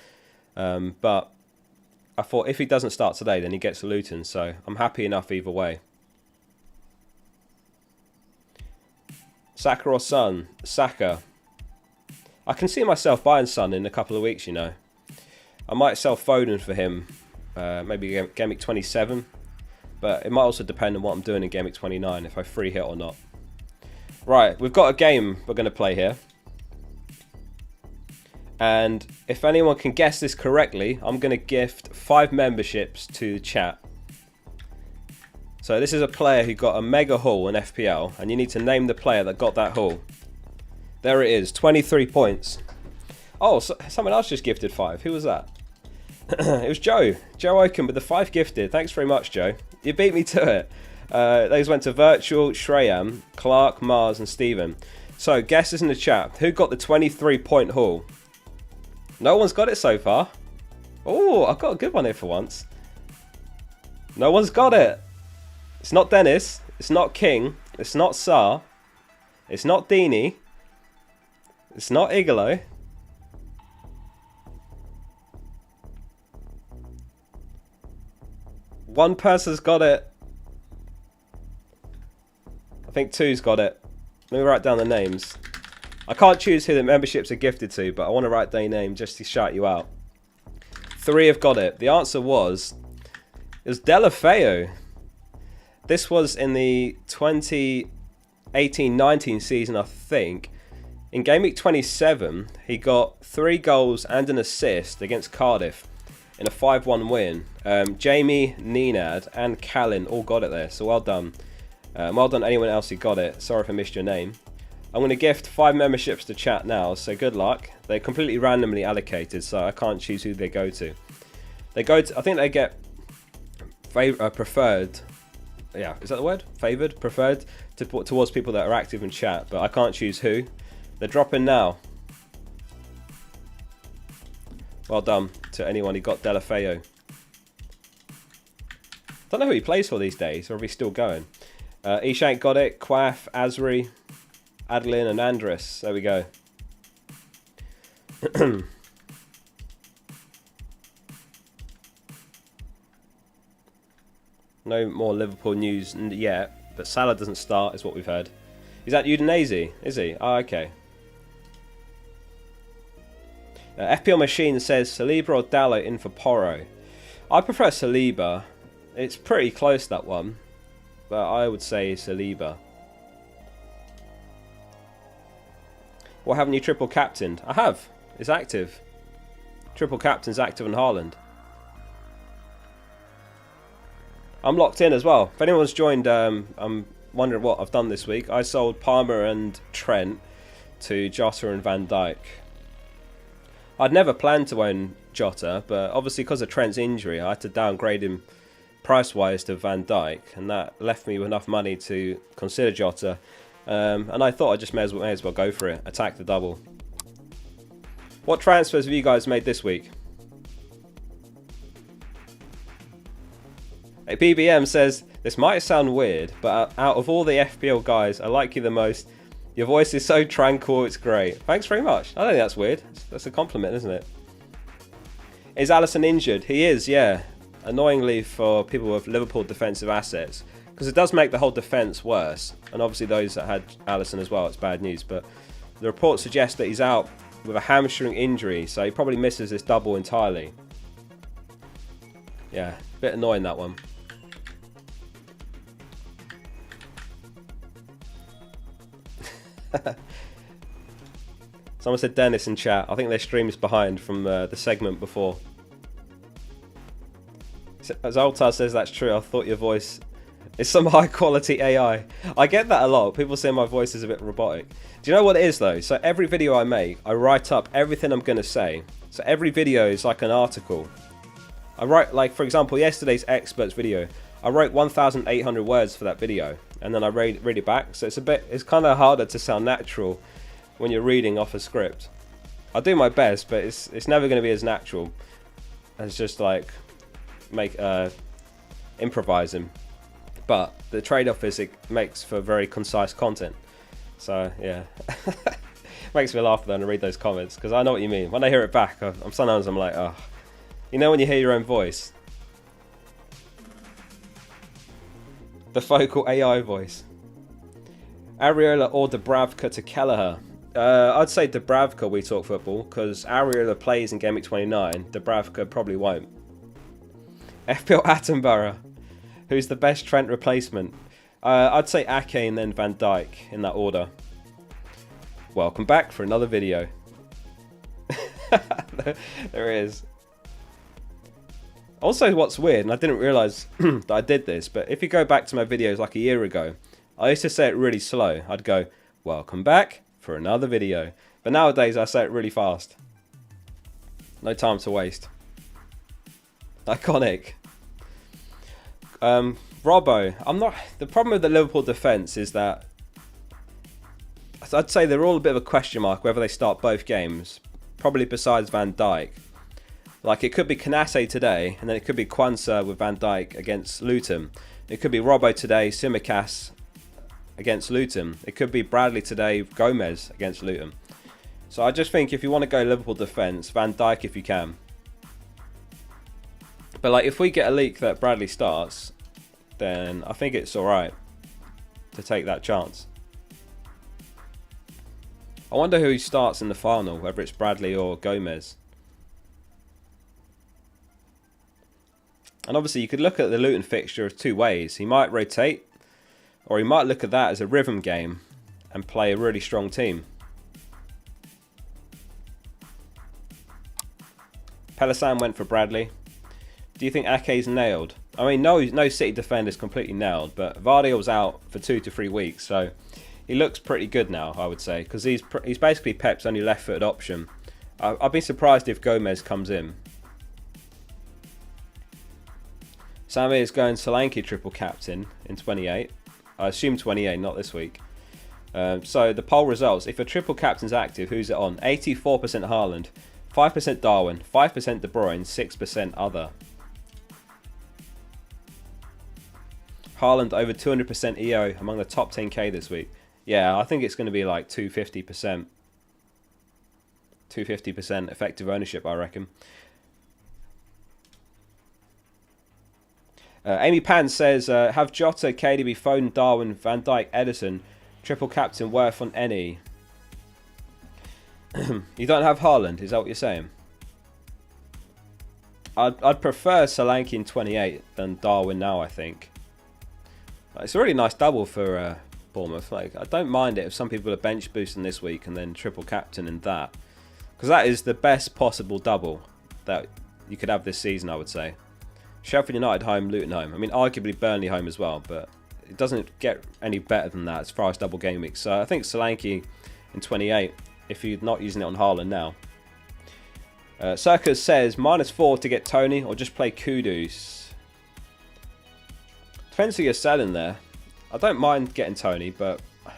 But I thought if he doesn't start today, then he gets Luton. So I'm happy enough either way. Saka or Son? Saka. I can see myself buying Son in a couple of weeks, you know. I might sell Foden for him. Maybe Gameweek 27. But it might also depend on what I'm doing in Gameweek 29, if I free hit or not. Right, we've got a game we're going to play here. And if anyone can guess this correctly, I'm going to gift 5 memberships to the chat. So this is a player who got a mega haul in FPL, and you need to name the player that got that haul. There it is, 23 points. Oh, so someone else just gifted 5. Who was that? It was Joe. Joe Oakham with the 5 gifted. Thanks very much, Joe. You beat me to it. Those went to Virtual, Shreyam, Clark, Mars and Stephen. So, guesses in the chat. Who got the 23-point haul? No one's got it so far. Oh, I've got a good one here for once. No one's got it. It's not Dennis. It's not King. It's not Sar. It's not Deanie. It's not Igalo. One person's got it. I think 2's got it. Let me write down the names. I can't choose who the memberships are gifted to, but I want to write their name just to shout you out. 3 have got it. The answer was... It was Delafeo. This was in the 20 18-19 season, I think. In Gameweek 27, he got 3 goals and an assist against Cardiff in a 5-1 win. Jamie, Nenad and Callan all got it there, so well done. Well done anyone else who got it. Sorry if I missed your name. I'm going to gift 5 memberships to chat now, so good luck. They're completely randomly allocated, so I can't choose who they go to. They go to, I think they get preferred. Yeah, is that the word? Favoured? Preferred towards people that are active in chat, but I can't choose who. They're dropping now. Well done to anyone who got Delafeo. Don't know who he plays for these days, or if he's still going. Ishank got it. Quaff, Asri, Adeline and Andres. There we go. No more Liverpool news yet, but Salah doesn't start is what we've heard. He's at Udinese, is he? Oh, okay. FPL Machine says Saliba or Dallo in for Porro. I prefer Saliba. It's pretty close, that one, but I would say Saliba. What, haven't you triple captained? I have. It's active. Triple captain's active on Haaland. I'm locked in as well. If anyone's joined, I'm wondering what I've done this week. I sold Palmer and Trent to Jota and Van Dijk. I'd never planned to own Jota, but obviously because of Trent's injury, I had to downgrade him price-wise to Van Dijk, and that left me with enough money to consider Jota. And I thought I just may as well go for it. Attack the double. What transfers have you guys made this week? Hey, BBM says, this might sound weird, but out of all the FPL guys, I like you the most. Your voice is so tranquil, it's great. Thanks very much. I don't think that's weird. That's a compliment, isn't it? Is Alisson injured? He is, yeah. Annoyingly for people with Liverpool defensive assets, because it does make the whole defence worse. And obviously those that had Alisson as well, it's bad news. But the report suggests that he's out with a hamstring injury, so he probably misses this double entirely. Yeah, a bit annoying, that one. Someone said Dennis in chat. I think their stream is behind from the segment before. Zoltar says that's true. I thought your voice is some high quality AI. I get that a lot. People say my voice is a bit robotic. Do you know what it is though? So every video I make, I write up everything I'm going to say. So every video is like an article. I write, like for example, yesterday's experts video. I wrote 1,800 words for that video, and then I read it back. So it's kind of harder to sound natural when you're reading off a script. I do my best, but it's never going to be as natural as just like improvising. But the trade-off is it makes for very concise content. So yeah, makes me laugh then to read those comments, because I know what you mean. When I hear it back, sometimes I'm like, oh, you know when you hear your own voice. The focal AI voice. Areola or Dubravka to Kelleher? I'd say Dubravka, we talk football, because Areola plays in Gameweek 29. Dubravka probably won't. FPL Attenborough. Who's the best Trent replacement? I'd say Ake and then Van Dijk in that order. Welcome back for another video. There is. Also, what's weird, and I didn't realise that I did this, but if you go back to my videos like a year ago, I used to say it really slow. I'd go, welcome back for another video. But nowadays, I say it really fast. No time to waste. Iconic. Robbo. The problem with the Liverpool defence is that I'd say they're all a bit of a question mark whether they start both games. Probably besides Van Dijk. Like, it could be Kanate today, and then it could be Kwanzaa with Van Dijk against Luton. It could be Robbo today, Tsimikas against Luton. It could be Bradley today, Gomez against Luton. So I just think if you want to go Liverpool defence, Van Dijk if you can. But like, if we get a leak that Bradley starts, then I think it's alright to take that chance. I wonder who starts in the final, whether it's Bradley or Gomez. And obviously you could look at the Luton fixture of two ways. He might rotate, Or he might look at that as a rhythm game and play a really strong team. Pelisan went for Bradley. Do you think Ake's nailed? I mean, no City defender's completely nailed, but Vardy was out for 2 to 3 weeks, so he looks pretty good now, I would say, because he's basically Pep's only left-footed option. I'd be surprised if Gomez comes in. Sammy is going Solanke triple captain in 28. I assume 28, not this week. So the poll results: if a triple captain's active, who's it on? 84% Haaland, 5% Darwin, 5% De Bruyne, 6% other. Haaland over 200% EO among the top 10k this week. Yeah, I think it's going to be like 250%. 250% effective ownership, I reckon. Amy Pan says, have Jota, KDB, Foden, Darwin, Van Dijk, Edison, triple captain worth on any? You don't have Haaland, is that what you're saying? I'd prefer Solanke in 28 than Darwin now, I think. It's a really nice double for Bournemouth. Like, I don't mind it if some people are bench boosting this week and then triple captain in that. Because that is the best possible double that you could have this season, I would say. Sheffield United home, Luton home. I mean, arguably Burnley home as well, but it doesn't get any better than that as far as double game weeks. So I think Solanke in 28, if you're not using it on Haaland now. Circus says, -4 to get Tony or just play Kudus. Depends who you're selling there. I don't mind getting Tony, but I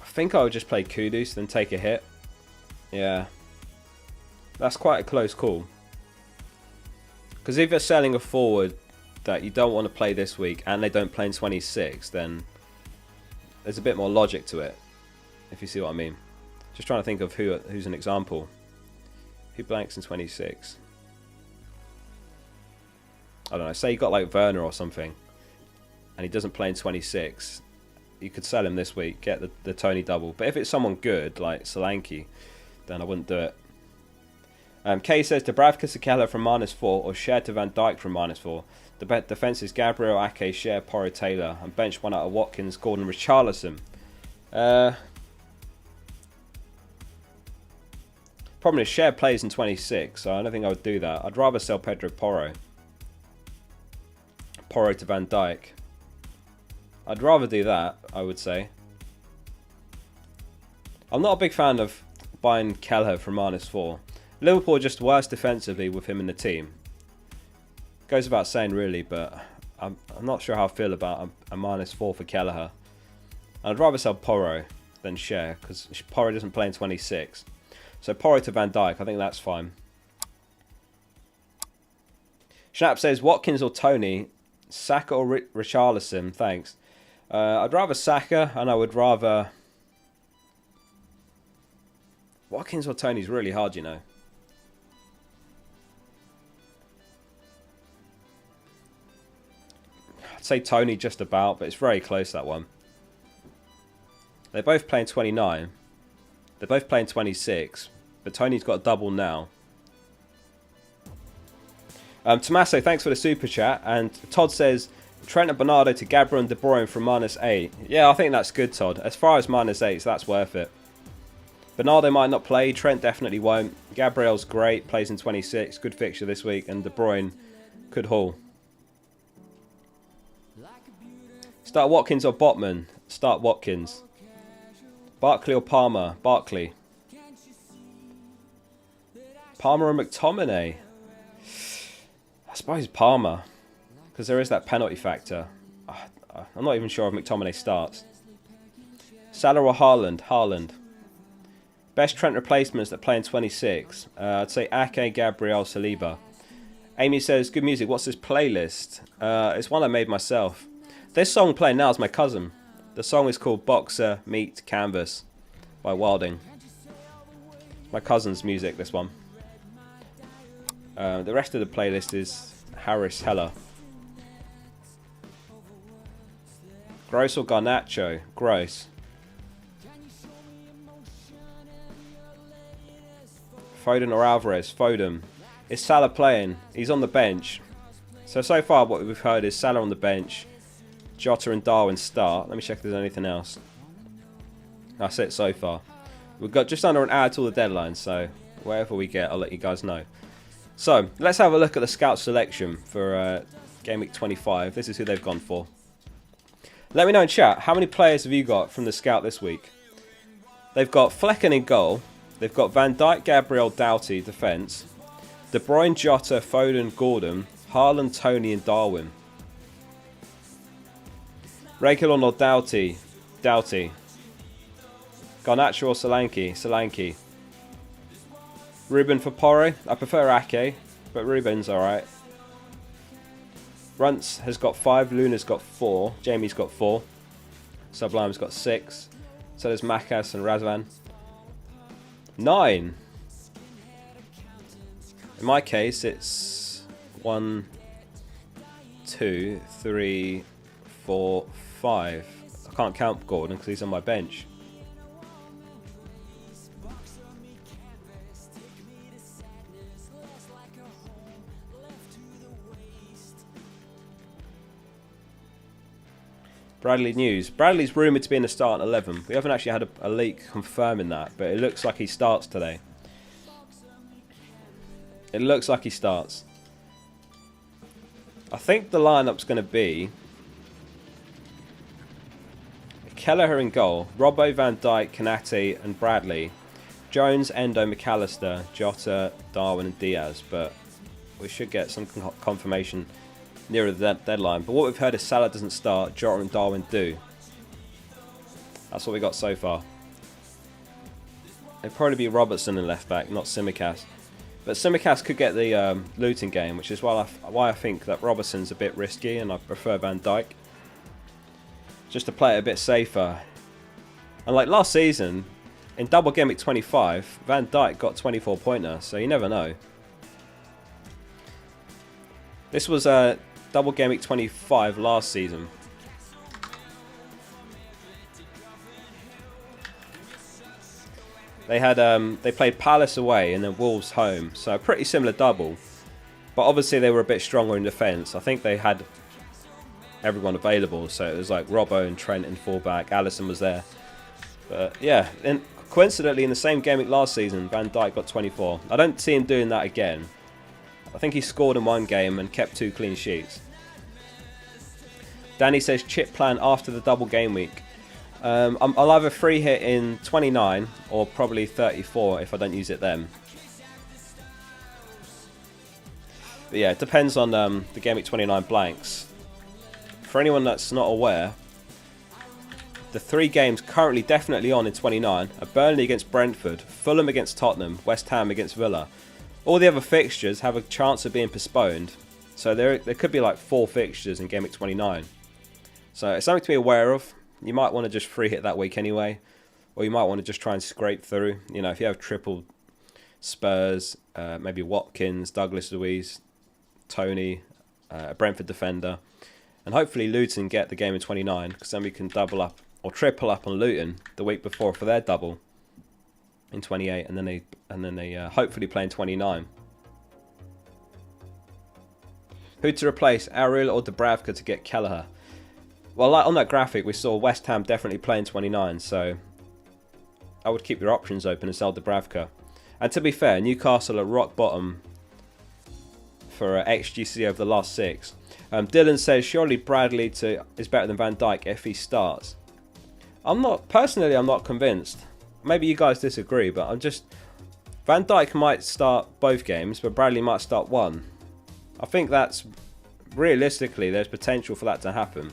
think I would just play Kudus, then take a hit. Yeah. That's quite a close call. Because if you're selling a forward that you don't want to play this week and they don't play in 26, then there's a bit more logic to it, if you see what I mean. Just trying to think of who's an example. Who blanks in 26? I don't know, say you got like Werner or something and he doesn't play in 26, you could sell him this week, get the Tony double. But if it's someone good like Solanke, then I wouldn't do it. Kay says Dubravka Sakala from -4 or Share to Van Dijk from -4. The defence is Gabriel, Ake, Share, Porro, Taylor, and bench one out of Watkins, Gordon, Richarlison. Problem is Share plays in 26, so I don't think I would do that. I'd rather sell Pedro Porro. Porro to Van Dijk. I'd rather do that, I would say. I'm not a big fan of buying Kelleher from -4. Liverpool are just worse defensively with him in the team. Goes without saying really, but I'm not sure how I feel about a -4 for Kelleher. I'd rather sell Porro than Share, because Porro doesn't play in 26. So Porro to Van Dijk, I think that's fine. Schnapp says, Watkins or Tony, Saka or Richarlison, thanks. I'd rather Saka, and I would rather... Watkins or Tony's really hard, you know. I'd say Tony just about, but it's very close, that one. They're both playing 29. They're both playing 26, but Tony's got a double now. Tommaso, thanks for the super chat. And Todd says, Trent and Bernardo to Gabriel and De Bruyne from -8. Yeah, I think that's good, Todd. As far as -8, that's worth it. Bernardo might not play. Trent definitely won't. Gabriel's great, plays in 26. Good fixture this week. And De Bruyne could haul. Start Watkins or Botman? Start Watkins. Barkley or Palmer? Barkley. Palmer or McTominay? I suppose Palmer, because there is that penalty factor. I'm not even sure if McTominay starts. Salah or Haaland? Haaland. Best Trent replacements that play in 26. I'd say Ake, Gabriel, Saliba. Amy says, good music. What's this playlist? It's one I made myself. This song playing now is my cousin. The song is called Boxer Meet Canvas by Wilding. My cousin's music, this one. The rest of the playlist is Harris Heller. Gross or Garnacho? Gross. Foden or Alvarez? Foden. Is Salah playing? He's on the bench. So far what we've heard is Salah on the bench, Jota and Darwin start. Let me check if there's anything else. That's it so far. We've got just under an hour till the deadline, so wherever we get, I'll let you guys know. So, let's have a look at the scout selection for Game Week 25. This is who they've gone for. Let me know in chat, how many players have you got from the scout this week? They've got Flecken in goal. They've got Van Dijk, Gabriel, Doughty, defence. De Bruyne, Jota, Foden, Gordon, Haaland, Tony and Darwin. Reguilon or Doughty? Doughty. Garnacho or Solanke? Ruben for Porro? I prefer Ake, but Ruben's alright. Runts has got 5, Luna's got 4, Jamie's got 4, Sublime's got 6, so there's Makas and Razvan. 9! In my case, it's 1, 2, 3, 4, 5. I can't count Gordon because he's on my bench. Bradley news. Bradley's rumoured to be in the starting 11. We haven't actually had a leak confirming that, but it looks like he starts today. It looks like he starts. I think the lineup's going to be Kelleher in goal, Robbo, Van Dijk, Kanate and Bradley, Jones, Endo, McAllister, Jota, Darwin and Diaz, but we should get some confirmation nearer the deadline. But what we've heard is Salah doesn't start, Jota and Darwin do. That's what we got so far. It'd probably be Robertson in left back, not Tsimikas. But Tsimikas could get the Luton game, which is why I think that Robertson's a bit risky and I prefer Van Dijk. Just to play it a bit safer. And like last season, in double game week 25, Van Dijk got 24-pointer, so you never know. This was double game week 25 last season. They had they played Palace away and then Wolves home, so a pretty similar double. But obviously they were a bit stronger in defence. I think they had everyone available, so it was like Robbo and Trent in fullback. Alisson was there. But yeah, and coincidentally in the same game week last season, Van Dijk got 24. I don't see him doing that again. I think he scored in one game and kept 2 clean sheets. Danny says chip plan after the double game week. I'll have a free hit in 29 or probably 34 if I don't use it then. But yeah, it depends on the game week 29 blanks. For anyone that's not aware, the 3 games currently definitely on in 29 are Burnley against Brentford, Fulham against Tottenham, West Ham against Villa. All the other fixtures have a chance of being postponed, so there could be like 4 fixtures in game week 29. So it's something to be aware of. You might want to just free hit that week anyway, or you might want to just try and scrape through. You know, if you have triple Spurs, maybe Watkins, Douglas Luiz, Tony, a Brentford defender, and hopefully Luton get the game in 29, because then we can double up or triple up on Luton the week before for their double in 28, and then they hopefully play in 29. Who to replace, Ariel or Dubravka to get Kelleher? Well, like on that graphic, we saw West Ham definitely playing 29, so I would keep your options open and sell Dubravka. And to be fair, Newcastle are rock bottom for XGC over the last 6. Dylan says, surely Bradley is better than Van Dijk if he starts. Personally, I'm not convinced. Maybe you guys disagree, but Van Dijk might start both games, but Bradley might start one. I think that's, realistically, there's potential for that to happen.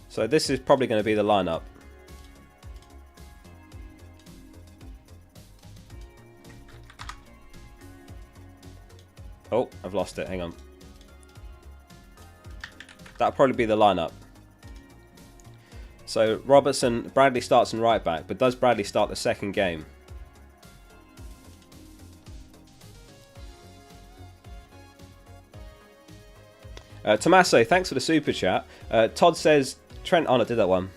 So this is probably going to be the lineup. Oh, I've lost it. Hang on. That'll probably be the lineup. So Bradley starts in right back, but does Bradley start the second game? Tommaso, thanks for the super chat. Todd says Trent. Oh, no, I did that one.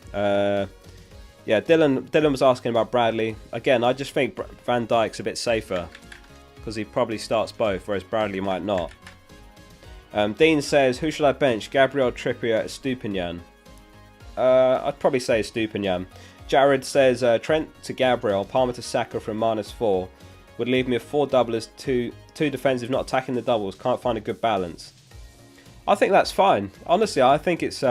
Yeah, Dylan was asking about Bradley. Again, I just think Van Dijk's a bit safer because he probably starts both, whereas Bradley might not. Dean says, who should I bench? Gabriel, Trippier, Stupinian. I'd probably say Stupinian. Jared says, Trent to Gabriel, Palmer to Saka from -4. Would leave me with 4 doublers, 2 defensive, not attacking the doubles. Can't find a good balance. I think that's fine. Honestly, I think it's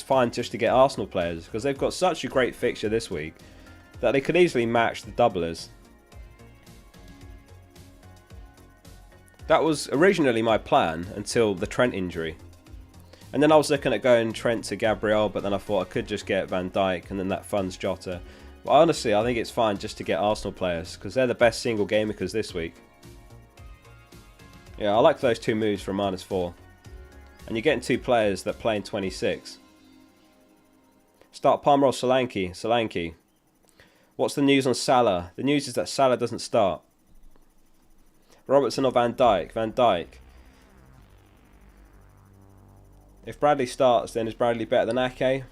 fine just to get Arsenal players because they've got such a great fixture this week that they could easily match the doublers. That was originally my plan until the Trent injury. And then I was looking at going Trent to Gabriel, but then I thought I could just get Van Dijk and then that funds Jota. But honestly, I think it's fine just to get Arsenal players because they're the best single gamemakers this week. Yeah, I like those 2 moves from -4. And you're getting 2 players that play in 26. Start Palmer or Solanke? Solanke. What's the news on Salah? The news is that Salah doesn't start. Robertson or Van Dijk? Van Dijk. If Bradley starts, then is Bradley better than Ake?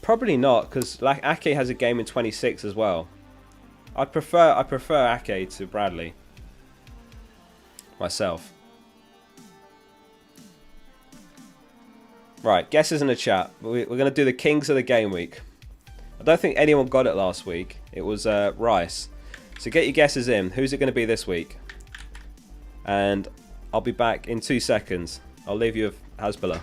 Probably not, because Ake has a game in 26 as well. I prefer Ake to Bradley. Myself. Right, guesses in the chat. We're going to do the Kings of the Game Week. I don't think anyone got it last week. It was Rice. So get your guesses in. Who's it going to be this week? And I'll be back in 2 seconds. I'll leave you with Hasbulla.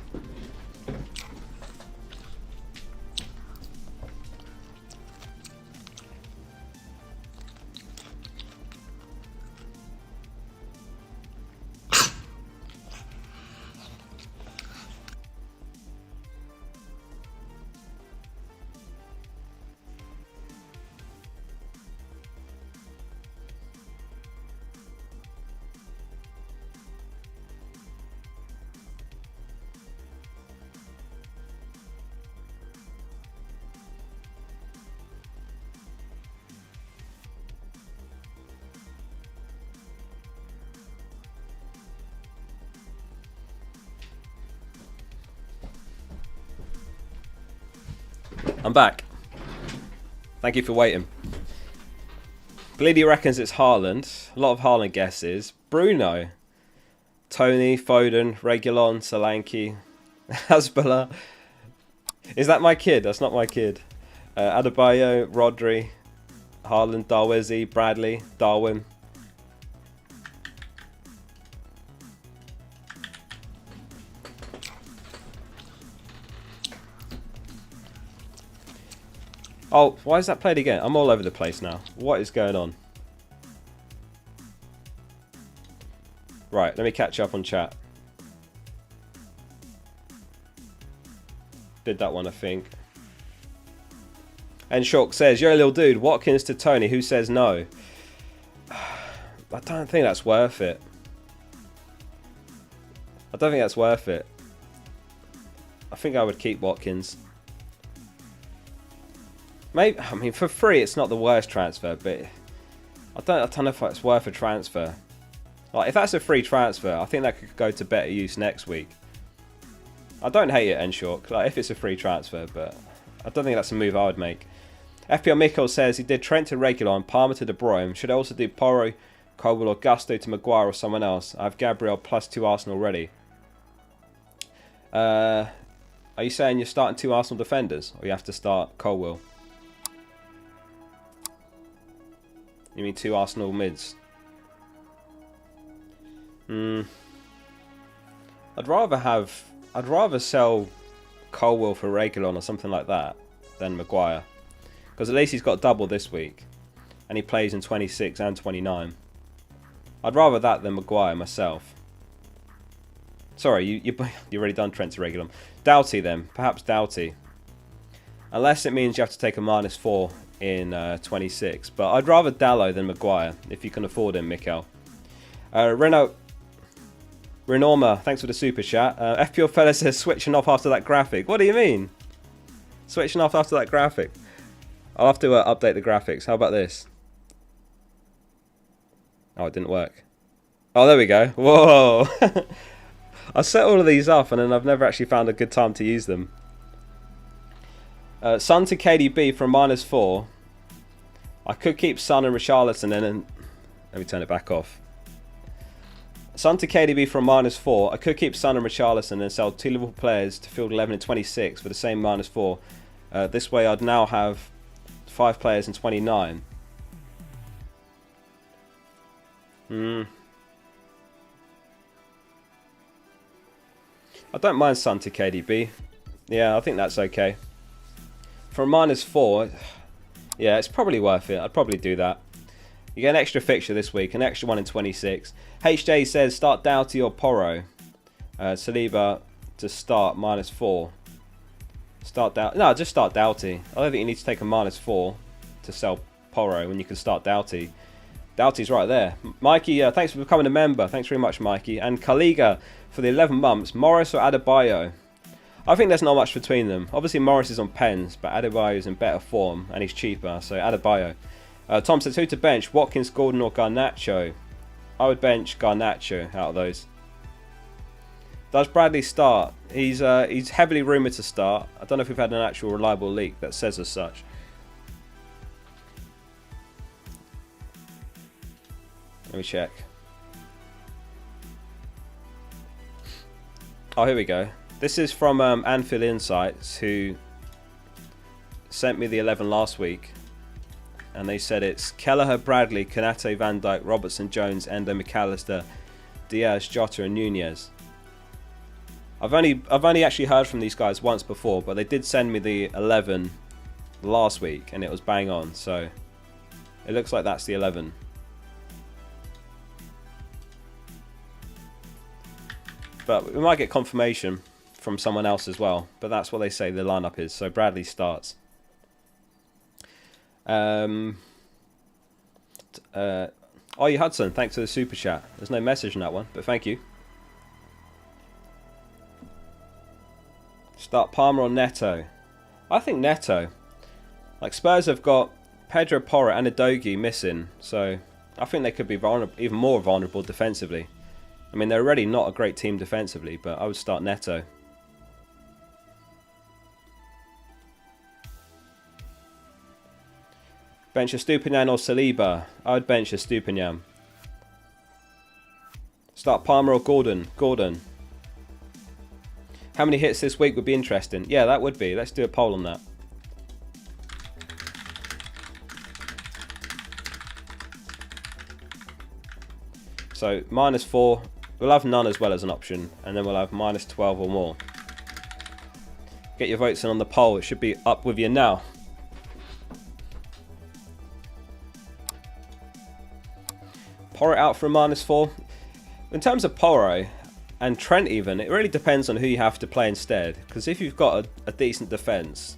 I'm back. Thank you for waiting. Bleedy reckons it's Haaland. A lot of Haaland guesses. Bruno. Tony, Foden, Reguilon, Solanke, Hasbulla. Is that my kid? That's not my kid. Adebayo, Rodri, Haaland, Darwezi, Bradley, Darwin. Oh, why is that played again? I'm all over the place now. What is going on? Right, let me catch up on chat. Did that one, I think. And Shulk says, yo, little dude, Watkins to Tony. Who says no? I don't think that's worth it. I don't think that's worth it. I think I would keep Watkins. Maybe, I mean, for free, it's not the worst transfer, but I don't know if it's worth a transfer. Like, if that's a free transfer, I think that could go to better use next week. I don't hate it, Enshaw, like, if it's a free transfer, but I don't think that's a move I would make. FPL Mikkel says he did Trent to Reguilon, Palmer to De Bruyne. Should I also do Porro, Colwell, or Gusto to Maguire or someone else? I have Gabriel plus 2 Arsenal ready. Are you saying you're starting 2 Arsenal defenders, or you have to start Colwell? You mean 2 Arsenal mids? I'd rather sell Colwell for Reguilon or something like that than Maguire, because at least he's got double this week, and he plays in 26 and 29. I'd rather that than Maguire myself. Sorry, you already done Trent to Reguilon. Doughty then, perhaps Doughty, unless it means you have to take a -4 in 26. But I'd rather Dallo than Maguire if you can afford him, Mikel. Renorma, thanks for the super chat. FPL fella says switching off after that graphic. What do you mean? Switching off after that graphic? I'll have to update the graphics. How about this? Oh, it didn't work. Oh, there we go. Whoa. I set all of these up and then I've never actually found a good time to use them. Son to KDB from -4. I could keep Son and Richarlison in and... Let me turn it back off. Son to KDB from -4. I could keep Son and Richarlison and sell 2 Liverpool players to field 11 and 26 for the same -4. This way I'd now have 5 players and 29. I don't mind Son to KDB. Yeah, I think that's okay. For a -4, yeah, it's probably worth it. I'd probably do that. You get an extra fixture this week, an extra 1 in 26. HJ says start Doughty or Porro. Saliba to start -4. Start Doughty. No, just start Doughty. I don't think you need to take a -4 to sell Porro when you can start Doughty. Doughty's right there. Mikey, thanks for becoming a member. Thanks very much, Mikey. And Kaliga for the 11 months. Morris or Adebayo? I think there's not much between them. Obviously, Morris is on pens, but Adebayo is in better form and he's cheaper, so Adebayo. Tom says, who to bench? Watkins, Gordon or Garnacho? I would bench Garnacho out of those. Does Bradley start? He's heavily rumoured to start. I don't know if we've had an actual reliable leak that says as such. Let me check. Oh, here we go. This is from Anfield Insights, who sent me the 11 last week. And they said it's Kelleher, Bradley, Konate, Van Dijk, Robertson, Jones, Endo, McAllister, Diaz, Jota and Nunez. I've only actually heard from these guys once before, but they did send me the 11 last week and it was bang on. So it looks like that's the 11. But we might get confirmation from someone else as well. But that's what they say the lineup is. So Bradley starts. Ollie Hudson, thanks for the super chat. There's no message in that one, but thank you. Start Palmer or Neto? I think Neto. Like Spurs have got Pedro Porro and Udogie missing, so I think they could be vulnerable, even more vulnerable defensively. I mean, they're already not a great team defensively, but I would start Neto. Bench a Stupinian or Saliba? I would bench a Stupinian. Start Palmer or Gordon? Gordon. How many hits this week would be interesting? Yeah, that would be. Let's do a poll on that. So, -4. We'll have none as well as an option. And then we'll have -12 or more. Get your votes in on the poll. It should be up with you now. Porro out for a -4. In terms of Porro and Trent even, it really depends on who you have to play instead. Because if you've got a decent defence,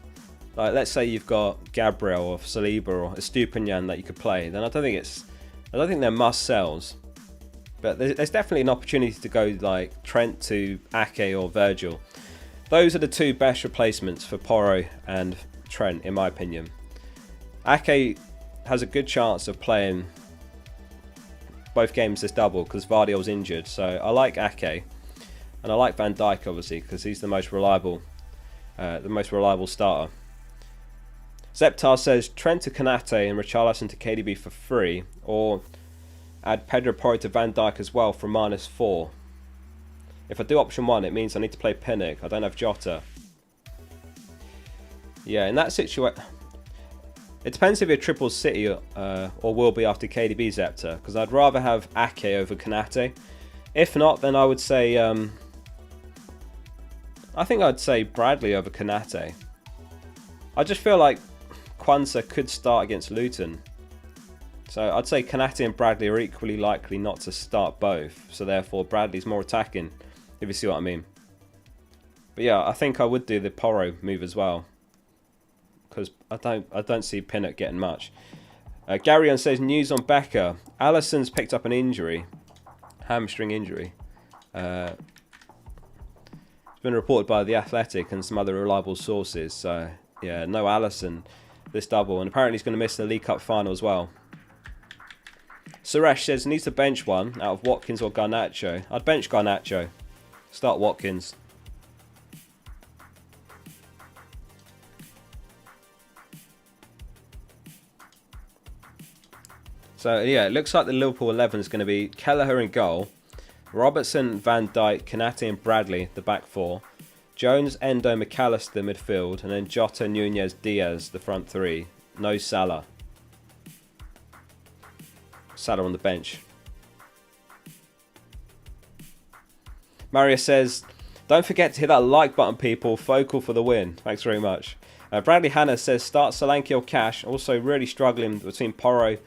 like let's say you've got Gabriel or Saliba or Estupinian that you could play, then I don't think they're must sells. But there's definitely an opportunity to go like Trent to Ake or Virgil. Those are the two best replacements for Porro and Trent, in my opinion. Ake has a good chance of playing both games this double because Vardiol's injured, so I like Ake and I like Van Dijk obviously because he's the most reliable starter. Zeptar says Trent to Konate and Richarlison to KDB for free, or add Pedro Porro to Van Dijk as well for -4. If I do option 1, it means I need to play Pinnock. I don't have Jota. Yeah, in that situation, it depends if you're triple City or will be after KDB Zepter, because I'd rather have Ake over Konate. If not, then I would say I think I'd say Bradley over Konate. I just feel like Kwanzaa could start against Luton. So I'd say Konate and Bradley are equally likely not to start both. So therefore Bradley's more attacking, if you see what I mean. But yeah, I think I would do the Porro move as well, because I don't see Pinnock getting much. Garyon says news on Becker. Alisson's picked up an injury, hamstring injury. It's been reported by The Athletic and some other reliable sources. So yeah, no Alisson this double, and apparently he's going to miss the League Cup final as well. Suresh says needs to bench one out of Watkins or Garnacho. I'd bench Garnacho. Start Watkins. So yeah, it looks like the Liverpool 11 is going to be Kelleher in goal, Robertson, Van Dijk, Konate and Bradley, the back four, Jones, Endo, McAllister midfield, and then Jota, Nunez, Diaz, the front three. No Salah. Salah on the bench. Marius says, don't forget to hit that like button, people. Focal for the win. Thanks very much. Bradley Hanna says, start Solanke or Cash. Also really struggling between Porro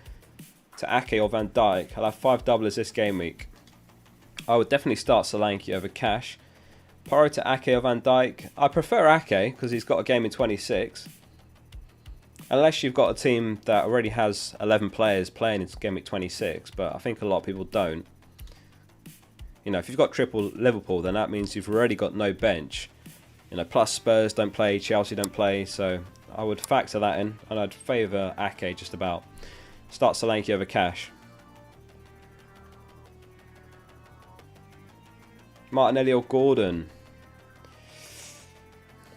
to Ake or Van Dijk. I'll have 5 doublers this game week. I would definitely start Solanke over Cash. Porro to Ake or Van Dijk. I prefer Ake because he's got a game in 26. Unless you've got a team that already has 11 players playing in game week 26. But I think a lot of people don't. You know, if you've got triple Liverpool, then that means you've already got no bench. You know, plus Spurs don't play, Chelsea don't play, so I would factor that in, and I'd favour Ake just about. Start Solanke over Cash. Martinelli or Gordon?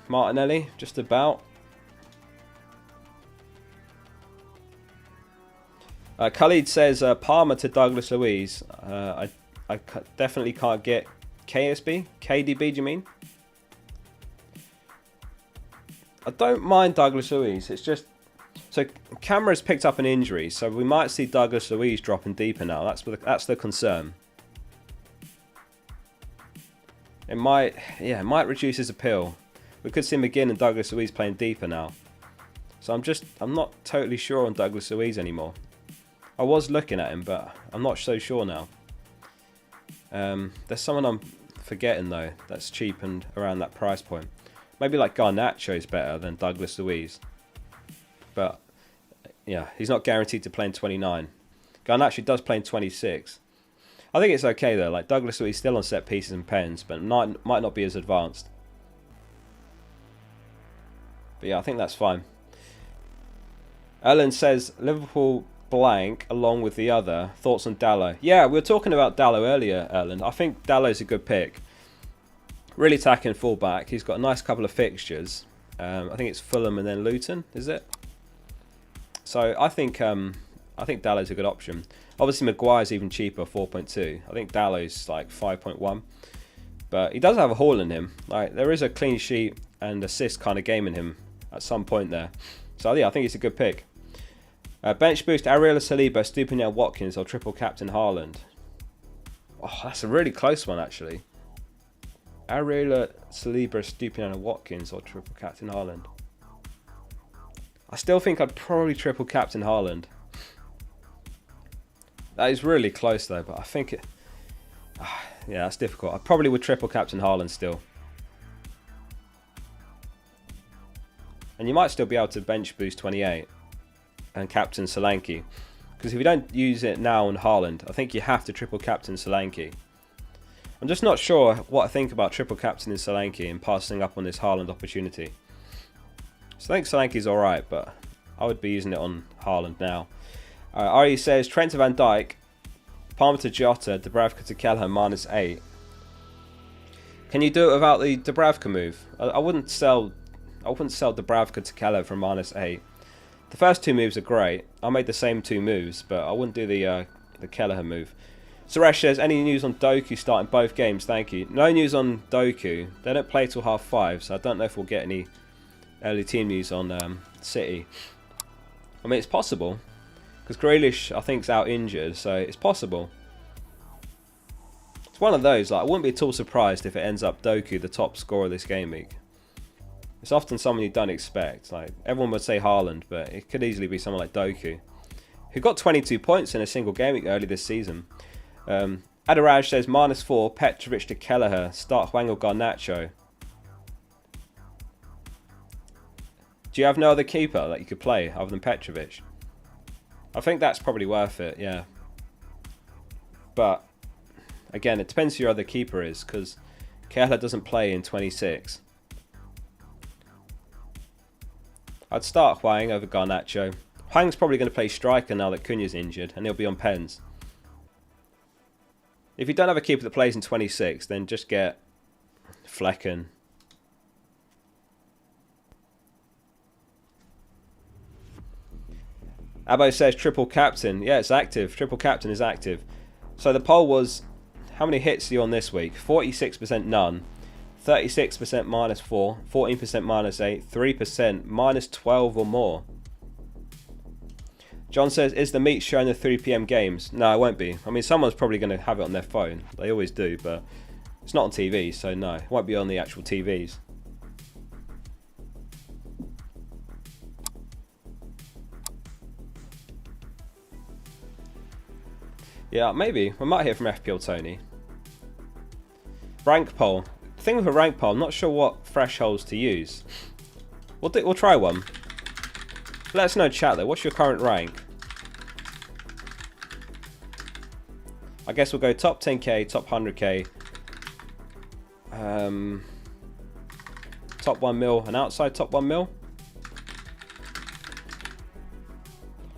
Martinelli, just about. Khalid says Palmer to Douglas Luiz. I definitely can't get KSB? KDB, do you mean? I don't mind Douglas Luiz. It's just... So, Camera's picked up an injury, so we might see Douglas Luiz dropping deeper now. That's the concern. It might reduce his appeal. We could see McGinn and Douglas Luiz playing deeper now. So I'm not totally sure on Douglas Luiz anymore. I was looking at him, but I'm not so sure now. There's someone I'm forgetting though that's cheap and around that price point. Maybe like Garnacho is better than Douglas Luiz, but yeah, he's not guaranteed to play in 29. Garnacho does play in 26. I think it's okay though. Like Douglas Luiz still on set pieces and pens, but might not be as advanced. But yeah, I think that's fine. Ellen says Liverpool blank along with the other. Thoughts on Dallo? Yeah, we were talking about Dallo earlier, Erland. I think Dallo's a good pick. Really attacking fullback. He's got a nice couple of fixtures. I think it's Fulham and then Luton, is it? So I think Dallo's a good option. Obviously Maguire's even cheaper, 4.2. I think Dallo's like 5.1. But he does have a haul in him. Like there is a clean sheet and assist kind of game in him at some point there. So yeah, I think it's a good pick. Bench boost, Ariella Saliba, Stupinian Watkins or triple captain Haaland. Oh, that's a really close one actually. Ariella Saliba, Stupinian Watkins or triple captain Haaland. I still think I'd probably triple captain Haaland. That is really close though, but I think it... yeah, that's difficult. I probably would triple captain Haaland still. And you might still be able to bench boost 28. And captain Solanke, because if you don't use it now on Haaland, I think you have to triple captain Solanke. I'm just not sure what I think about triple captaining Solanke and passing up on this Haaland opportunity. So I think Solanke's alright, but I would be using it on Haaland now. Ari says Trent to Van Dijk, Palmer to Jota, Dubravka to Kelleher -8. Can you do it without the Dubravka move? I wouldn't sell Dubravka to Kelleher for -8. The first two moves are great. I made the same two moves, but I wouldn't do the Kelleher move. Suresh says, any news on Doku starting both games? Thank you. No news on Doku. They don't play till 5:30, so I don't know if we'll get any early team news on City. I mean, it's possible, because Grealish, I think, is out injured, so it's possible. It's one of those, like, I wouldn't be at all surprised if it ends up Doku, the top scorer this game week. It's often someone you don't expect. Like everyone would say Haaland, but it could easily be someone like Doku, who got 22 points in a single game week early this season. Adaraj says -4, Petrovic to Kelleher, start Hwang or Garnacho. Do you have no other keeper that you could play other than Petrovic? I think that's probably worth it, yeah. But again, it depends who your other keeper is, because Kelleher doesn't play in 26. I'd start Hwang over Garnacho. Hwang's probably going to play striker now that Cunha's injured, and he'll be on pens. If you don't have a keeper that plays in 26, then just get Flecken. Abo says triple captain. Yeah, it's active. Triple captain is active. So the poll was, how many hits are you on this week? 46% none, 36% -4, 14% -8, 3% -12 or more. John says, is the meet showing the 3 PM games? No, it won't be. I mean, someone's probably going to have it on their phone. They always do, but it's not on TV, so no, it won't be on the actual TVs. Yeah, maybe. We might hear from FPL Tony. Rank poll. The thing with a rank poll, I'm not sure what thresholds to use. We'll try one. Let us know in chat though. What's your current rank? I guess we'll go top 10k, top 100k, top 1 mil, and outside top 1 mil.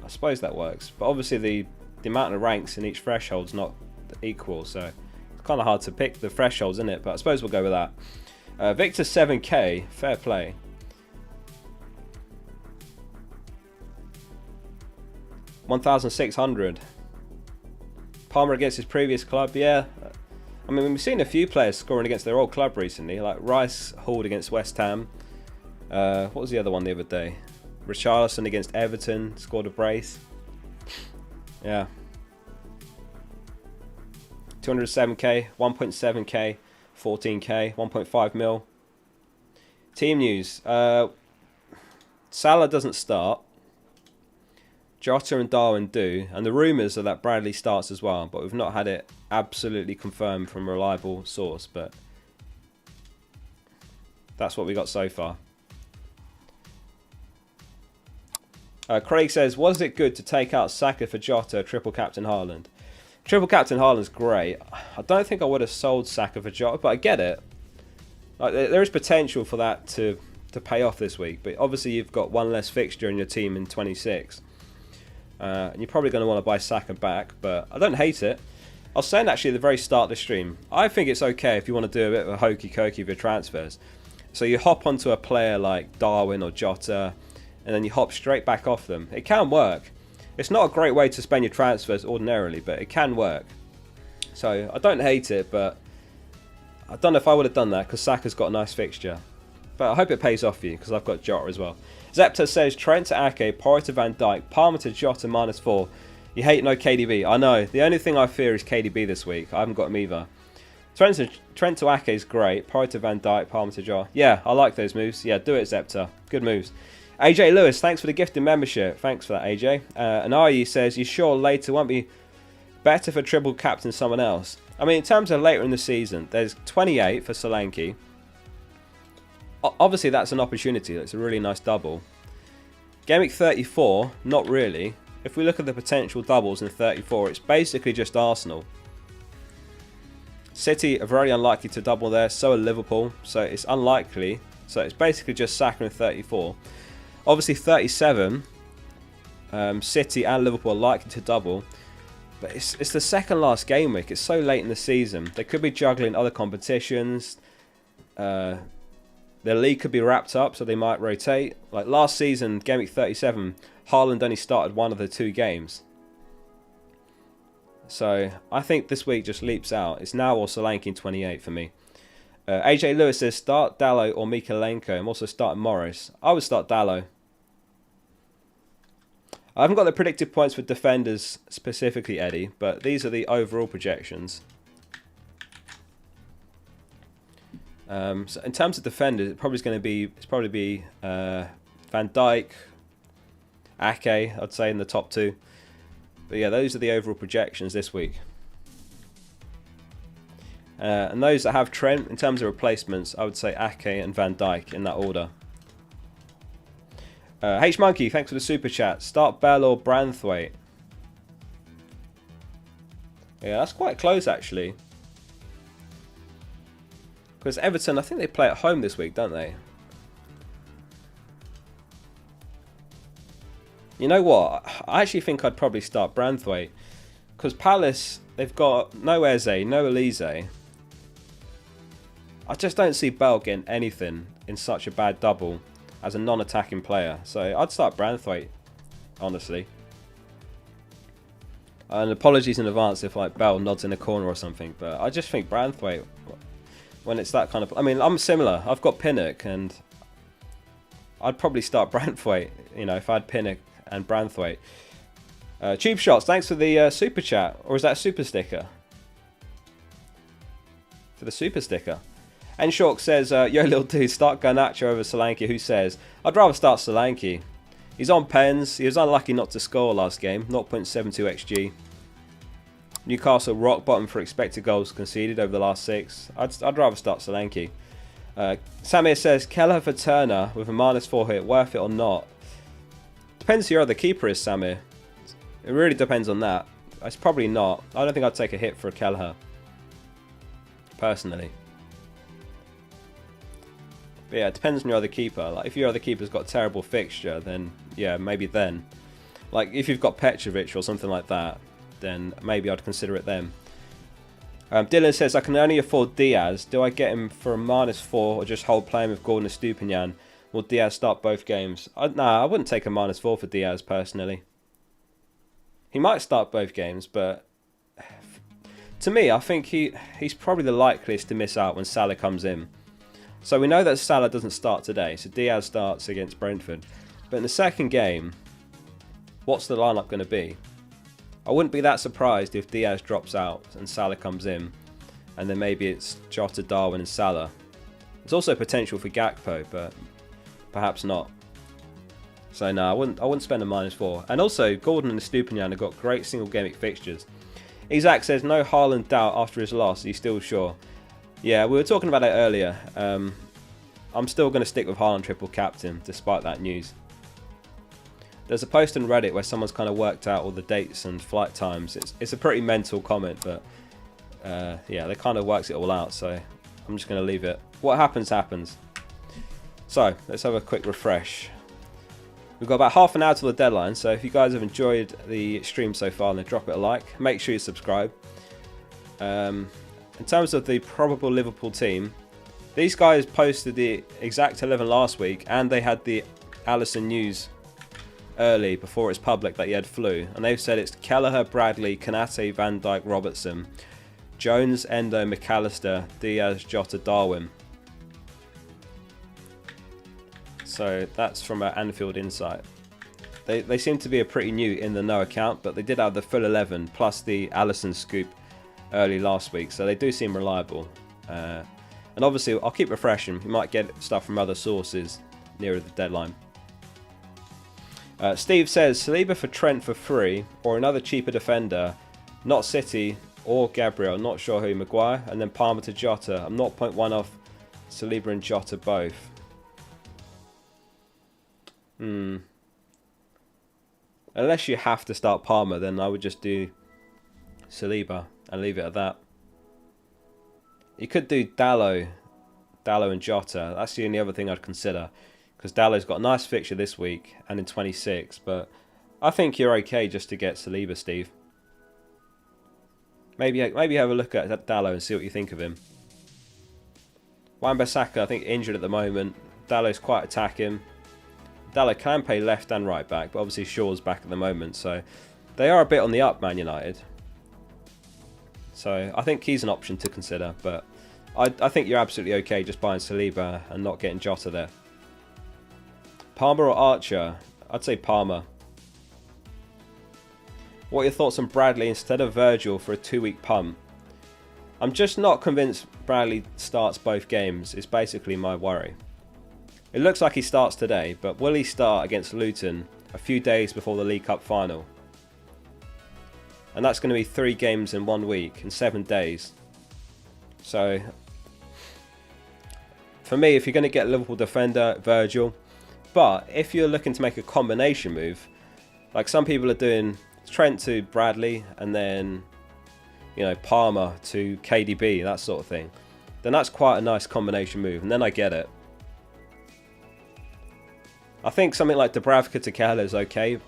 I suppose that works, but obviously the amount of ranks in each threshold's not equal, so it's kind of hard to pick the thresholds, isn't it? But I suppose we'll go with that. Victor 7k, fair play. $1,600. Palmer against his previous club, yeah. I mean, we've seen a few players scoring against their old club recently, like Rice hauled against West Ham. What was the other one the other day? Richarlison against Everton, scored a brace. Yeah. 207k, 1.7k, 14k, 1.5 mil. Team news. Salah doesn't start. Jota and Darwin do, and the rumours are that Bradley starts as well, but we've not had it absolutely confirmed from a reliable source, but that's what we got so far. Craig says, was it good to take out Saka for Jota, triple captain Haaland? Triple captain Haaland's great. I don't think I would have sold Saka for Jota, but I get it. Like, there is potential for that to pay off this week, but obviously you've got one less fixture in your team in 26. And you're probably going to want to buy Saka back, but I don't hate it. I was saying actually at the very start of the stream, I think it's okay if you want to do a bit of a hokey-cokey with your transfers. So you hop onto a player like Darwin or Jota, and then you hop straight back off them. It can work. It's not a great way to spend your transfers ordinarily, but it can work. So I don't hate it, but I don't know if I would have done that because Saka's got a nice fixture. But I hope it pays off for you because I've got Jota as well. Zepta says Trent to Ake, Porro to Van Dijk, Palmer to Jota -4. You hate no KDB. I know. The only thing I fear is KDB this week. I haven't got him either. Trent to Ake is great. Porro to Van Dijk, Palmer to Jota. Yeah, I like those moves. Yeah, do it, Zepta. Good moves. AJ Lewis, thanks for the gifted membership. Thanks for that, AJ. And Ayi says, you sure later won't be better for triple captain someone else? I mean, in terms of later in the season, there's 28 for Solanke. Obviously, that's an opportunity. It's a really nice double. Gameweek 34, not really. If we look at the potential doubles in 34, it's basically just Arsenal. City are very unlikely to double there, so are Liverpool. So it's unlikely. So it's basically just Saka in 34. Obviously 37, City and Liverpool are likely to double. But it's the second last game week. It's so late in the season. They could be juggling other competitions. Their league could be wrapped up, so they might rotate. Like last season, Game Week 37, Haaland only started one of the 2 games. So I think this week just leaps out. It's now or Solanke in 28 for me. AJ Lewis says, start Dallo or Mikalenko. I'm also starting Morris. I would start Dallo. I haven't got the predicted points for defenders specifically, Eddie, but these are the overall projections. So in terms of defenders, it's probably be Van Dijk, Ake, I'd say in the top 2. But yeah, those are the overall projections this week. And those that have Trent, in terms of replacements, I would say Ake and Van Dijk in that order. H Monkey, thanks for the super chat. Start Bell or Branthwaite. Yeah, that's quite close actually. Because Everton, I think they play at home this week, don't they? You know what? I actually think I'd probably start Branthwaite. Because Palace, they've got no Eze, no Elise. I just don't see Bell getting anything in such a bad double as a non-attacking player. So I'd start Branthwaite, honestly. And apologies in advance if like Bell nods in a corner or something, but I just think Branthwaite, when it's that kind of... I mean, I'm similar. I've got Pinnock, and I'd probably start Branthwaite, you know, if I had Pinnock and Branthwaite. Tube Shots, thanks for the super chat. Or is that a super sticker? For the super sticker. And Shork says, yo little dude, start Garnacho over Solanke, who says, I'd rather start Solanke. He's on pens. He was unlucky not to score last game. 0.72 XG. Newcastle rock bottom for expected goals conceded over the last 6. I'd rather start Solanke. Samir says, Kelleher for Turner with a -4 hit. Worth it or not? Depends who your other keeper is, Samir. It really depends on that. It's probably not. I don't think I'd take a hit for a Kelleher. Personally. But yeah, it depends on your other keeper. Like, if your other keeper's got a terrible fixture, then yeah, maybe then. Like, if you've got Petrovic or something like that, then maybe I'd consider it then. Dylan says, I can only afford Diaz. Do I get him for a -4 or just hold playing with Gordon and Stupinian? Will Diaz start both games? Nah, I wouldn't take a -4 for Diaz personally. He might start both games, but to me, I think he's probably the likeliest to miss out when Salah comes in. So we know that Salah doesn't start today, so Diaz starts against Brentford. But in the second game, what's the lineup going to be? I wouldn't be that surprised if Diaz drops out and Salah comes in, and then maybe it's Jota, Darwin and Salah. There's also potential for Gakpo, but perhaps not. So no, I wouldn't spend a -4. And also, Gordon and Stupinian have got great single game fixtures. Isaac says, no Haaland doubt after his loss, he's still sure. Yeah, we were talking about it earlier. I'm still going to stick with Haaland triple captain, despite that news. There's a post on Reddit where someone's kind of worked out all the dates and flight times. It's a pretty mental comment, but yeah, that kind of works it all out, so I'm just going to leave it. What happens, happens. So, let's have a quick refresh. We've got about half an hour till the deadline, so if you guys have enjoyed the stream so far, then drop it a like. Make sure you subscribe. In terms of the probable Liverpool team, these guys posted the exact 11 last week, and they had the Alisson news early before it's public that he had flu, and they've said it's Kelleher, Bradley, Konate, Van Dijk, Robertson, Jones, Endo, McAllister, Diaz, Jota, Darwin. So that's from Anfield Insight. They seem to be a pretty new in the know account, but they did have the full 11 plus the Alisson scoop early last week, so they do seem reliable. And obviously I'll keep refreshing. You might get stuff from other sources nearer the deadline. Steve says Saliba for Trent for free, or another cheaper defender, not City or Gabriel, not sure who, Maguire, and then Palmer to Jota. I'm 0.1 off Saliba and Jota both. Unless you have to start Palmer, then I would just do Saliba and leave it at that. You could do Dalot and Jota. That's the only other thing I'd consider, because Dallow's got a nice fixture this week and in 26, but I think you're okay just to get Saliba, Steve. Maybe have a look at Dalot and see what you think of him. Wan-Bissaka, I think, injured at the moment. Dallow's quite attacking. Dalot can play left and right back, but obviously Shaw's back at the moment, so they are a bit on the up, Man United. So I think he's an option to consider, but I think you're absolutely okay just buying Saliba and not getting Jota there. Palmer or Archer? I'd say Palmer. What are your thoughts on Bradley instead of Virgil for a 2-week punt? I'm just not convinced Bradley starts both games, is basically my worry. It looks like he starts today, but will he start against Luton a few days before the League Cup final? And that's going to be 3 games in 1 week, in 7 days. So, for me, if you're going to get a Liverpool defender, Virgil. But if you're looking to make a combination move, like some people are doing Trent to Bradley and then, you know, Palmer to KDB, that sort of thing, then that's quite a nice combination move, and then I get it. I think something like Dubravka to Kelleher is okay,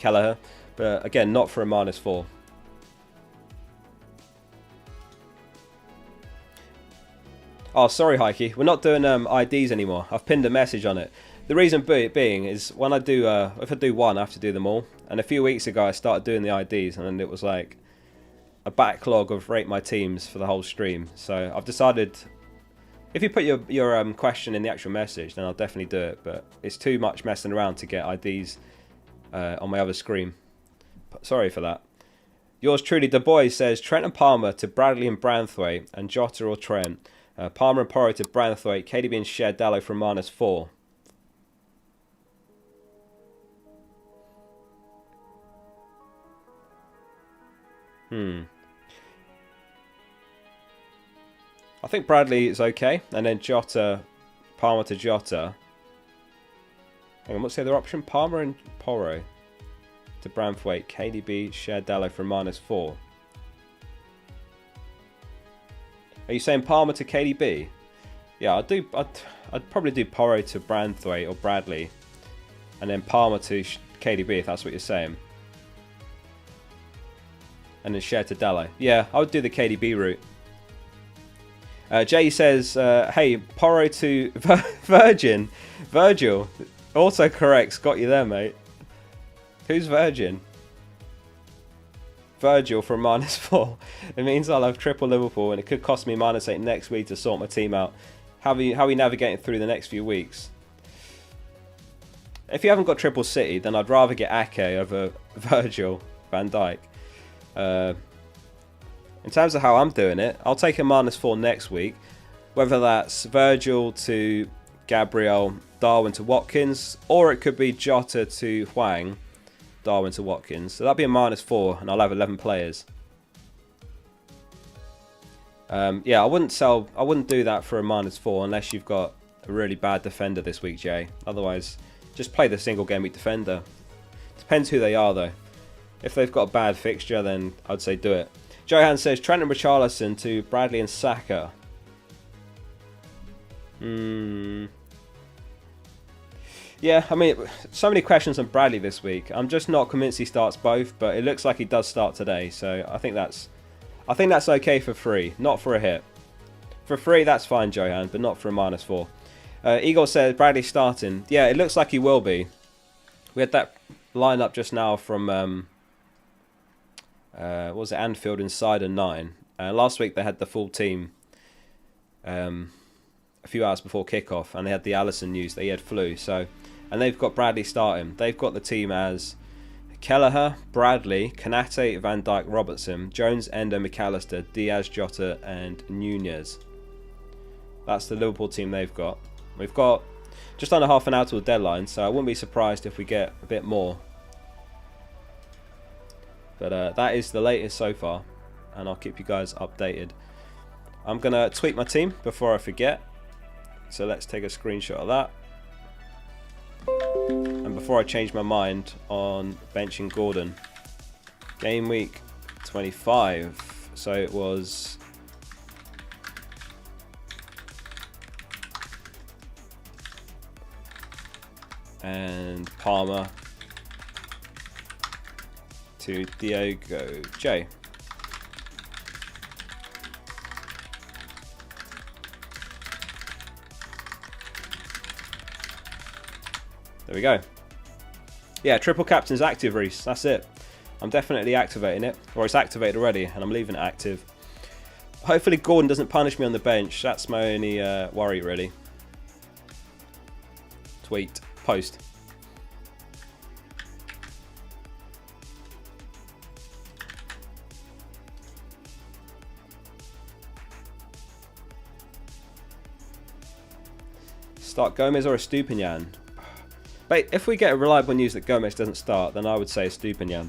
but again, not for a -4. Oh, sorry, Heike. We're not doing IDs anymore. I've pinned a message on it. The reason being is when I do, if I do one, I have to do them all. And a few weeks ago, I started doing the IDs, and it was like a backlog of rate my teams for the whole stream. So I've decided, if you put your question in the actual message, then I'll definitely do it. But it's too much messing around to get IDs on my other screen. Sorry for that. Yours truly, Du Bois, says Trent and Palmer to Bradley and Branthwaite, and Jota or Trent. Palmer and Porro to Branthwaite, KDB and Dallo from -4. I think Bradley is okay, and then Jota, Palmer to Jota. Hang on, what's the other option? Palmer and Porro to Branthwaite, KDB, Dallo from -4. Are you saying Palmer to KDB? Yeah, I'd probably do Porro to Branthwaite or Bradley, and then Palmer to KDB if that's what you're saying. And then to Dallo. Yeah, I would do the KDB route. Jay says, hey, Porro to Virgil. Also corrects, got you there, mate. Who's Virgin? Virgil from -4. It means I'll have triple Liverpool, and it could cost me -8 next week to sort my team out. How are we navigating through the next few weeks? If you haven't got triple City, then I'd rather get Ake over Virgil van Dijk. In terms of how I'm doing it, I'll take a -4 next week. Whether that's Virgil to Gabriel, Darwin to Watkins, or it could be Jota to Hwang, Darwin to Watkins. So that'll be a -4, and I'll have 11 players. Yeah, I wouldn't do that for a -4 unless you've got a really bad defender this week, Jay. Otherwise, just play the single game week defender. Depends who they are, though. If they've got a bad fixture, then I'd say do it. Johan says Trent and Richarlison to Bradley and Saka. Yeah, I mean, so many questions on Bradley this week. I'm just not convinced he starts both, but it looks like he does start today. So I think that's okay for free, not for a hit. For free, that's fine, Johan, but not for a -4. Igor says Bradley starting. Yeah, it looks like he will be. We had that lineup just now from what was it, Anfield inside a 9. Last week they had the full team a few hours before kickoff, and they had the Alisson news that he had flu. So, and they've got Bradley starting. They've got the team as Kelleher, Bradley, Kanate, Van Dijk, Robertson, Jones, Endo, McAllister, Diaz, Jota, and Nunez. That's the Liverpool team they've got. We've got just under half an hour till the deadline, so I wouldn't be surprised if we get a bit more. But that is the latest so far, and I'll keep you guys updated. I'm going to tweak my team before I forget. So let's take a screenshot of that. And before I change my mind on benching Gordon. Game week 25. So it was... and Palmer to Diogo J. There we go. Yeah, triple captain's active, Reese. That's it. I'm definitely activating it. Or it's activated already, and I'm leaving it active. Hopefully Gordon doesn't punish me on the bench. That's my only worry, really. Tweet. Post. Start Gomez or a Stupinian? But if we get reliable news that Gomez doesn't start, then I would say Stupinian.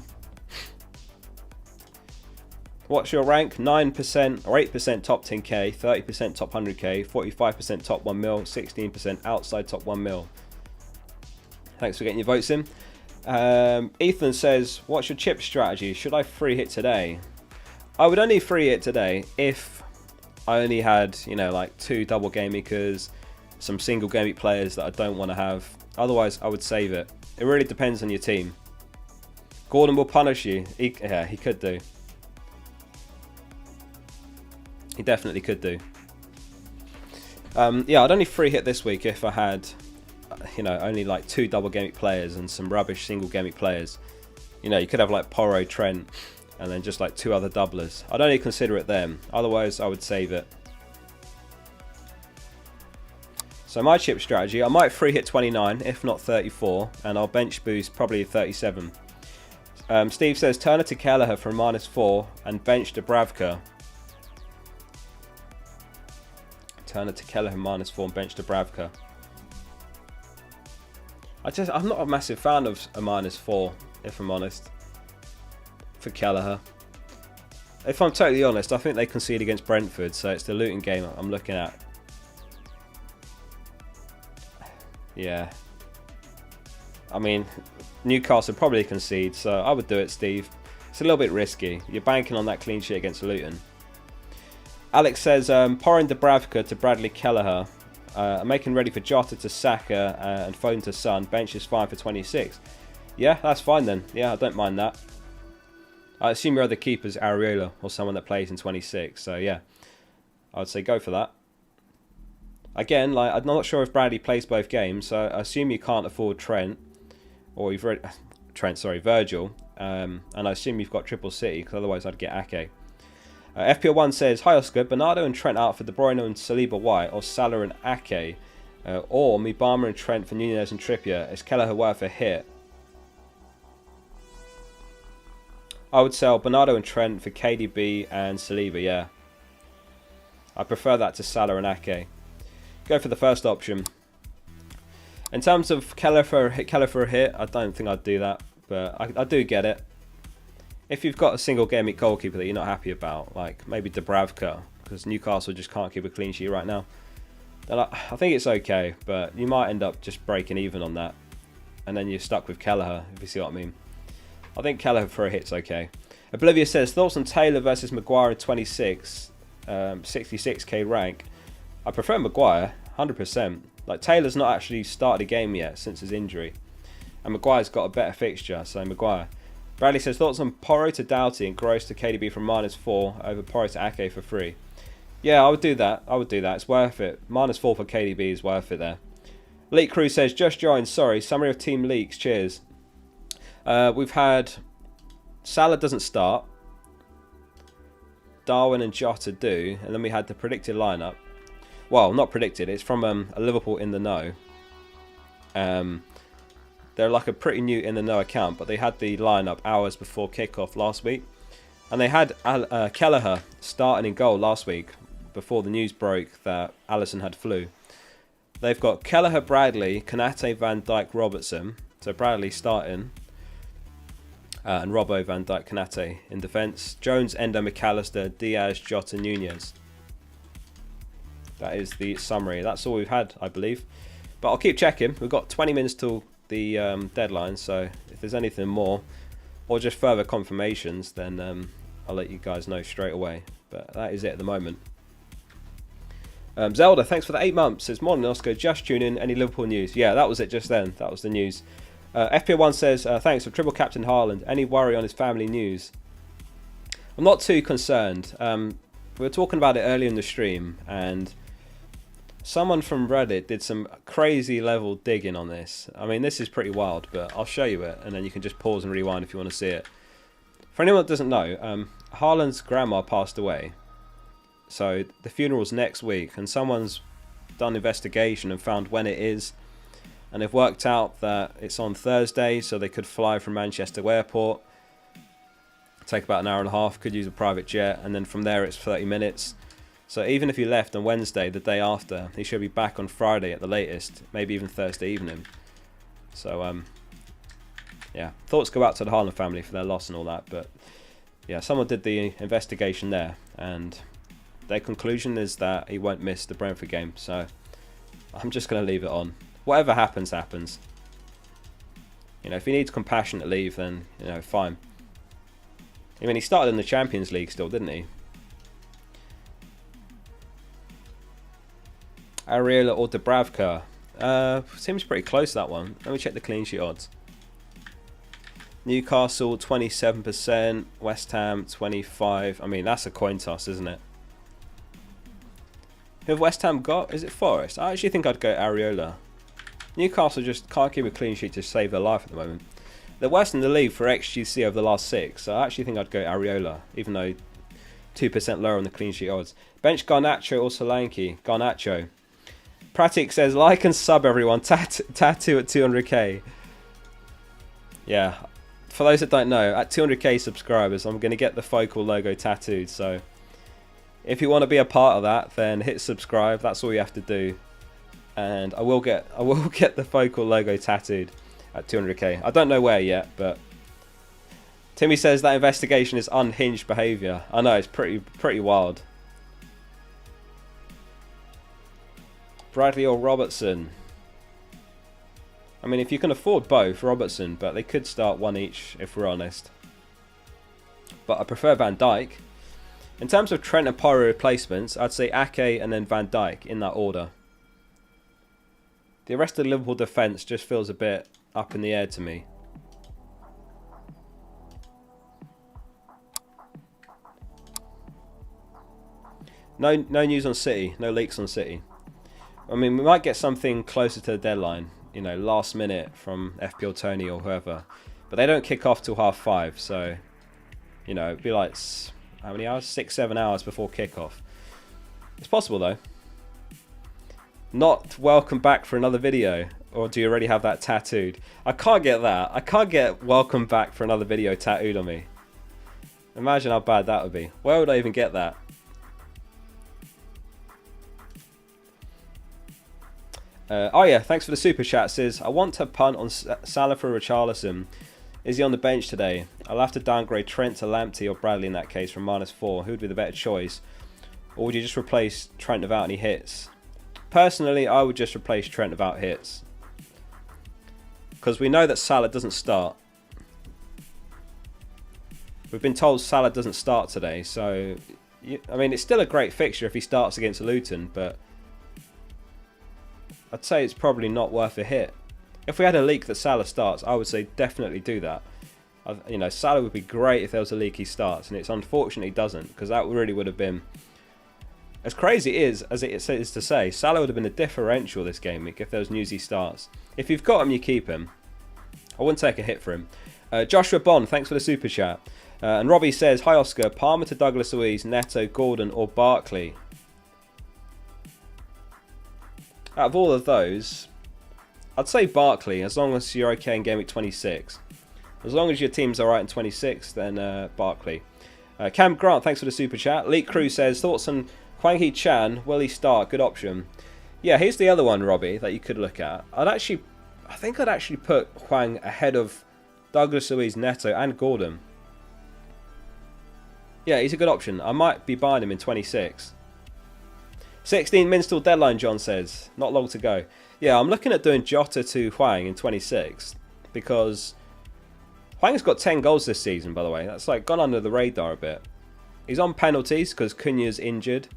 What's your rank? 9% or 8% top 10k, 30% top 100k, 45% top 1 mil, 16% outside top 1 mil. Thanks for getting your votes in. Ethan says, what's your chip strategy? Should I free hit today? I would only free hit today if I only had, you know, like 2 double game weekers, some single game week players that I don't want to have. Otherwise, I would save it. It really depends on your team. Gordon will punish you. Yeah, he could do. He definitely could do. Yeah, I'd only free hit this week if I had, you know, only like 2 double game week players and some rubbish single game week players. You know, you could have like Porro, Trent, and then just like 2 other doublers. I'd only consider it them, otherwise I would save it. So my chip strategy, I might free hit 29, if not 34, and I'll bench boost probably 37. Steve says Turner to Kelleher for -4 and bench Dubravka. Turner to Kelleher -4 and bench Dubravka. I'm not a massive fan of a -4, if I'm honest, for Kelleher. If I'm totally honest, I think they concede against Brentford, so it's the Luton game I'm looking at. Yeah. I mean, Newcastle probably concede, so I would do it, Steve. It's a little bit risky. You're banking on that clean sheet against Luton. Alex says, Porrin Dubravka to Bradley Kelleher. I'm making ready for Jota to Saka and Foden to Son. Bench is fine for 26. Yeah, that's fine then. Yeah, I don't mind that. I assume your other keeper's Areola or someone that plays in 26. So yeah, I'd say go for that. Again, like I'm not sure if Bradley plays both games, so I assume you can't afford Trent, or you've already Virgil, and I assume you've got Triple City because otherwise I'd get Ake. FPL1 says, hi Oscar, Bernardo and Trent out for De Bruyne and Saliba White, or Salah and Ake, or Mibama and Trent for Nunez and Trippier. Is Kelleher worth a hit? I would sell Bernardo and Trent for KDB and Saliba, yeah. I prefer that to Salah and Ake. Go for the first option. In terms of Kelleher for a hit, I don't think I'd do that, but I do get it. If you've got a single Gameweek goalkeeper that you're not happy about, like maybe Dubravka, because Newcastle just can't keep a clean sheet right now, then I think it's okay, but you might end up just breaking even on that, and then you're stuck with Kelleher, if you see what I mean. I think Kelleher for a hit's okay. Oblivious says, thoughts on Taylor versus Maguire at 26, 66k rank. I prefer Maguire, 100%. Like Taylor's not actually started a game yet since his injury, and Maguire's got a better fixture, so Maguire. Bradley says, thoughts on Porro to Doughty and Gross to KDB from -4 over Porro to Ake for free. Yeah, I would do that. It's worth it. -4 for KDB is worth it there. Leak Crew says, just joined. Sorry. Summary of team leaks. Cheers. We've had Salah doesn't start. Darwin and Jota do. And then we had the predicted lineup. Well, not predicted. It's from a Liverpool in the know. They're like a pretty new in the know account, but they had the lineup hours before kickoff last week, and they had Kelleher starting in goal last week before the news broke that Alisson had flu. They've got Kelleher, Bradley, Konate, Van Dijk, Robertson. So Bradley starting, and Robbo, Van Dijk, Konate in defence. Jones, Endo, McAllister, Diaz, Jota, Nunez. That is the summary. That's all we've had, I believe. But I'll keep checking. We've got 20 minutes till the deadline, so if there's anything more or just further confirmations, then I'll let you guys know straight away. But that is it at the moment. Zelda, thanks for the 8 months. Says, morning Oscar, just tune in. Any Liverpool news? Yeah, that was it just then. That was the news. FPL1 says, thanks for triple captain Haaland. Any worry on his family news? I'm not too concerned. We were talking about it earlier in the stream, and someone from Reddit did some crazy level digging on this. I mean, this is pretty wild, but I'll show you it, and then you can just pause and rewind if you want to see it. For anyone that doesn't know, Haaland's grandma passed away. So the funeral's next week, and someone's done investigation and found when it is. And they've worked out that it's on Thursday, so they could fly from Manchester Airport. Take about an hour and a half, could use a private jet, and then from there it's 30 minutes. So even if he left on Wednesday, the day after, he should be back on Friday at the latest, maybe even Thursday evening. So, yeah, thoughts go out to the Haaland family for their loss and all that. But, yeah, someone did the investigation there, and their conclusion is that he won't miss the Brentford game. So, I'm just going to leave it on. Whatever happens, happens. You know, if he needs compassionate leave, then, you know, fine. I mean, he started in the Champions League still, didn't he? Areola or Dubravka? Seems pretty close, that one. Let me check the clean sheet odds. Newcastle 27%, West Ham 25%. I mean, that's a coin toss, isn't it? Who have West Ham got? Is it Forest? I actually think I'd go Areola. Newcastle just can't keep a clean sheet to save their life at the moment. They're worse in the league for XGC over the last 6, so I actually think I'd go Areola, even though 2% lower on the clean sheet odds. Bench Garnacho or Solanke? Garnacho. Pratik says, like and sub everyone, tattoo at 200k. Yeah, for those that don't know, at 200k subscribers, I'm going to get the Focal logo tattooed, so if you want to be a part of that, then hit subscribe, that's all you have to do. And I will get the Focal logo tattooed at 200k. I don't know where yet, but Timmy says that investigation is unhinged behaviour. I know, it's pretty wild. Bradley or Robertson? I mean, if you can afford both, Robertson, but they could start one each if we're honest. But I prefer Van Dijk. In terms of Trent and Pyro replacements, I'd say Ake and then Van Dijk in that order. The rest of the Liverpool defence just feels a bit up in the air to me. No news on City, no leaks on City. I mean, we might get something closer to the deadline, you know, last minute from FPL Tony or whoever. But they don't kick off till 5:30, so, you know, it'd be like, how many hours? 6-7 hours before kickoff. It's possible though. Not welcome back for another video, or do you already have that tattooed? I can't get that. I can't get welcome back for another video tattooed on me. Imagine how bad that would be. Where would I even get that? Oh yeah, thanks for the super chat. Says, I want to punt on Salah for Richarlison. Is he on the bench today? I'll have to downgrade Trent to Lamptey or Bradley in that case from -4. Who would be the better choice? Or would you just replace Trent without any hits? Personally, I would just replace Trent without hits. Because we know that Salah doesn't start. We've been told Salah doesn't start today, so I mean, it's still a great fixture if he starts against Luton, but I'd say it's probably not worth a hit. If we had a leak that Salah starts, I would say definitely do that. You know, Salah would be great if there was a leak he starts, and it's unfortunate he doesn't, because that really would have been, as crazy as it is to say, Salah would have been a differential this game week if there was news he starts. If you've got him, you keep him. I wouldn't take a hit for him. Joshua Bond, thanks for the super chat. And Robbie says, hi Oscar, Palmer to Douglas Luiz, Neto, Gordon or Barkley? Out of all of those, I'd say Barkley, as long as you're okay in Game Week 26. As long as your team's alright in 26, then Barkley. Cam Grant, thanks for the super chat. Leak Crew says, thoughts on Hwang Hee-chan, will he start? Good option. Yeah, here's the other one, Robbie, that you could look at. I think I'd actually put Hwang ahead of Douglas Luiz, Neto and Gordon. Yeah, he's a good option. I might be buying him in 26. 16 minutes till deadline, John says. Not long to go. Yeah, I'm looking at doing Jota to Hwang in 26 because Hwang's got 10 goals this season, by the way. That's like gone under the radar a bit. He's on penalties because Cunha's injured.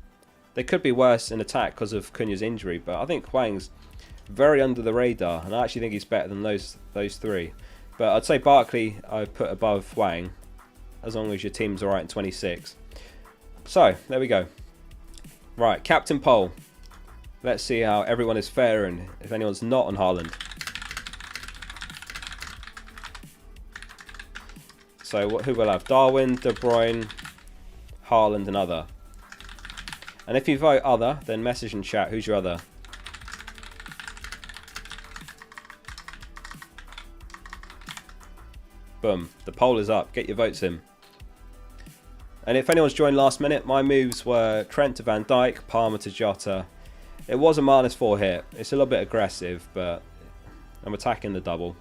They could be worse in attack because of Cunha's injury, but I think Hwang's very under the radar, and I actually think he's better than those three. But I'd say Barkley I'd put above Hwang, as long as your team's alright in 26. So, there we go. Right, captain poll. Let's see how everyone is faring, if anyone's not on Haaland. So, who will have? Darwin, De Bruyne, Haaland and other. And if you vote other, then message in chat, who's your other? Boom, the poll is up, get your votes in. And if anyone's joined last minute, my moves were Trent to Van Dijk, Palmer to Jota. It was a -4 hit, it's a little bit aggressive, but I'm attacking the double.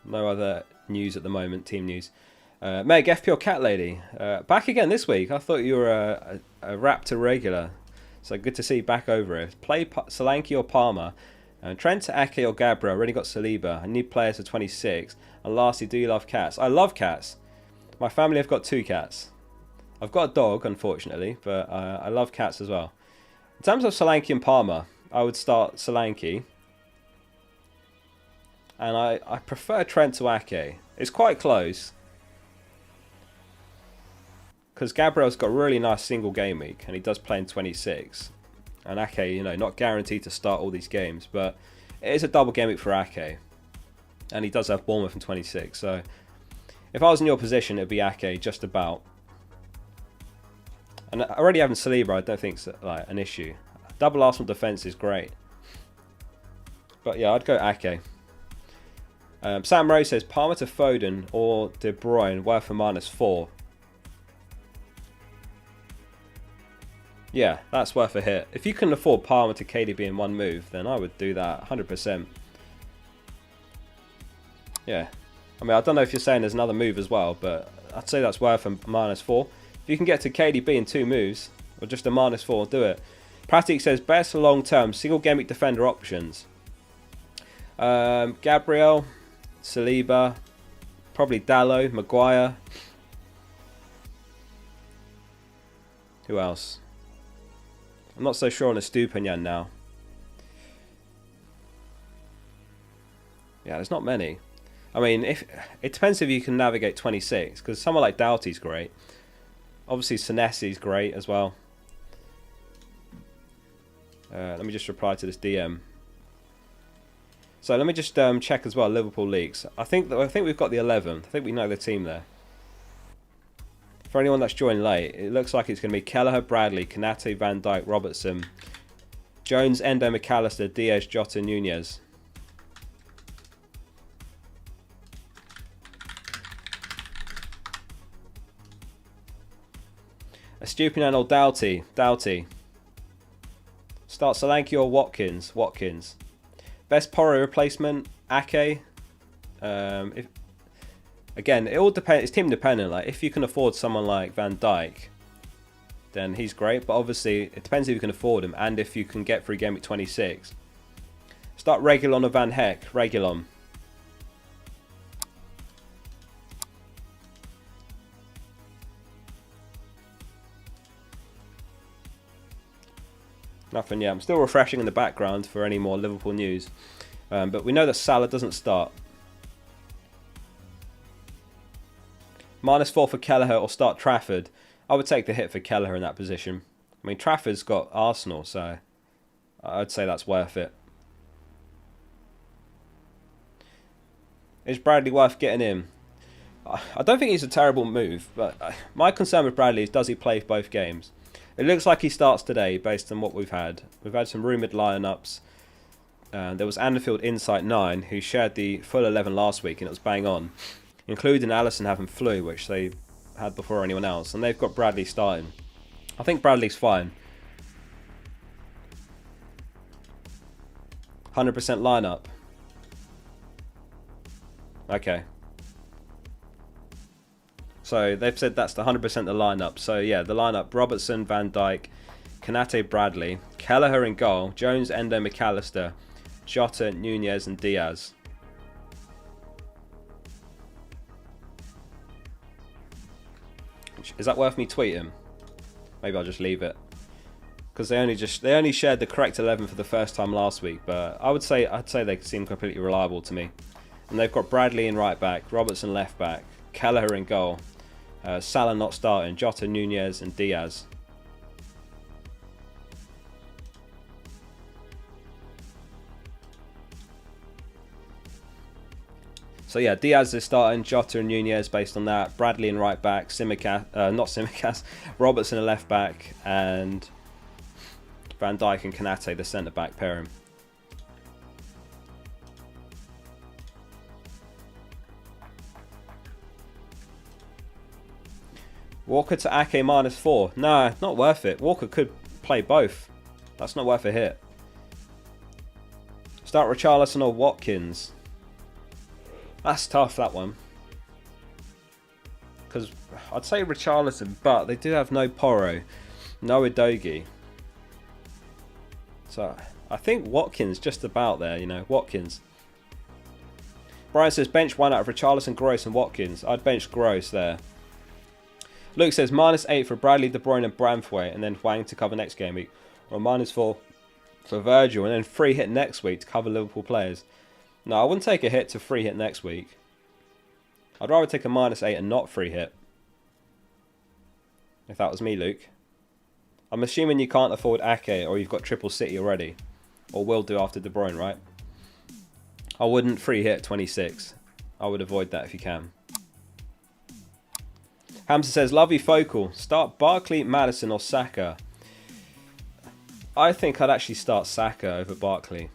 No other news at the moment, team news. Meg, FPL Cat Lady, back again this week. I thought you were a Raptor regular, so good to see you back over it. Play Solanke or Palmer, Trent to Ake or Gabriel. Already got Saliba. I need players for 26. And lastly, do you love cats? I love cats. My family have got 2 cats. I've got a dog, unfortunately, but I love cats as well. In terms of Solanke and Palmer, I would start Solanke. And I prefer Trent to Ake. It's quite close. Because Gabriel's got a really nice single game week. And he does play in 26. And Ake, you know, not guaranteed to start all these games, but it is a double game week for Ake. And he does have Bournemouth in 26, so if I was in your position, it'd be Ake just about. And already having Saliba, I don't think it's like an issue. Double Arsenal defence is great. But yeah, I'd go Ake. Sam Rose says Palmer to Foden or De Bruyne worth a -4. Yeah, that's worth a hit. If you can afford Palmer to KDB in one move, then I would do that 100%. Yeah. I mean, I don't know if you're saying there's another move as well, but I'd say that's worth a -4. If you can get to KDB in 2 moves, or just a -4, do it. Pratik says best long-term single game week defender options. Gabriel, Saliba, probably Dallo, Maguire. Who else? I'm not so sure on Estupiñán now. Yeah, there's not many. I mean, if it depends if you can navigate 26, because someone like Doughty's great. Obviously, Senesi's great as well. Let me just reply to this DM. So let me just check as well Liverpool leagues. I think we've got the 11th. I think we know the team there. For anyone that's joined late, it looks like it's going to be Kelleher, Bradley, Konate, Van Dijk, Robertson, Jones, Endo, McAllister, Diaz, Jota, Nunez. Estupiñán or Doughty. Start Solanke or Watkins. Best Porro replacement, Ake. Again, it all depends. It's team dependent. Like if you can afford someone like Van Dijk, then he's great. But obviously, it depends if you can afford him and if you can get through game week 26. Start Reguilon or Van Heck. Reguilon. Nothing yet. I'm still refreshing in the background for any more Liverpool news. But we know that Salah doesn't start. -4 for Kelleher or start Trafford. I would take the hit for Kelleher in that position. I mean, Trafford's got Arsenal, so I'd say that's worth it. Is Bradley worth getting in? I don't think he's a terrible move, but my concern with Bradley is does he play both games? It looks like he starts today based on what we've had. We've had some rumoured lineups. There was Anfield Insight 9 who shared the full 11 last week and it was bang on, including Alisson having flu, which they had before anyone else, and they've got Bradley starting. I think Bradley's fine. 100% lineup. Okay. So they've said that's the 100% the lineup. So yeah, the lineup: Robertson, Van Dijk, Konate, Bradley, Kelleher in goal, Jones, Endo, McAllister, Jota, Nunez, and Diaz. Is that worth me tweeting? Maybe I'll just leave it because they only shared the correct 11 for the first time last week. But I'd say they seem completely reliable to me. And they've got Bradley in right back, Robertson left back, Kelleher in goal, Salah not starting, Jota, Nunez, and Diaz. So yeah, Diaz is starting, Jota and Nunez based on that. Bradley in right back, Robertson in left back, and Van Dijk and Konate the centre back pairing. Walker to Ake -4. Nah, not worth it. Walker could play both. That's not worth a hit. Start Richarlison or Watkins. That's tough, that one. Because I'd say Richarlison, but they do have no Porro, no Udogie. So I think Watkins just about there, you know, Watkins. Brian says bench one out of Richarlison, Gross and Watkins. I'd bench Gross there. Luke says -8 for Bradley, De Bruyne and Branthwaite, and then Hwang to cover next game week. Or -4 for Virgil, and then free hit next week to cover Liverpool players. No, I wouldn't take a hit to free hit next week. I'd rather take a -8 and not free hit. If that was me, Luke. I'm assuming you can't afford Ake or you've got triple City already. Or will do after De Bruyne, right? I wouldn't free hit 26. I would avoid that if you can. Hamza says, love you focal. Start Barkley, Maddison or Saka. I think I'd actually start Saka over Barkley.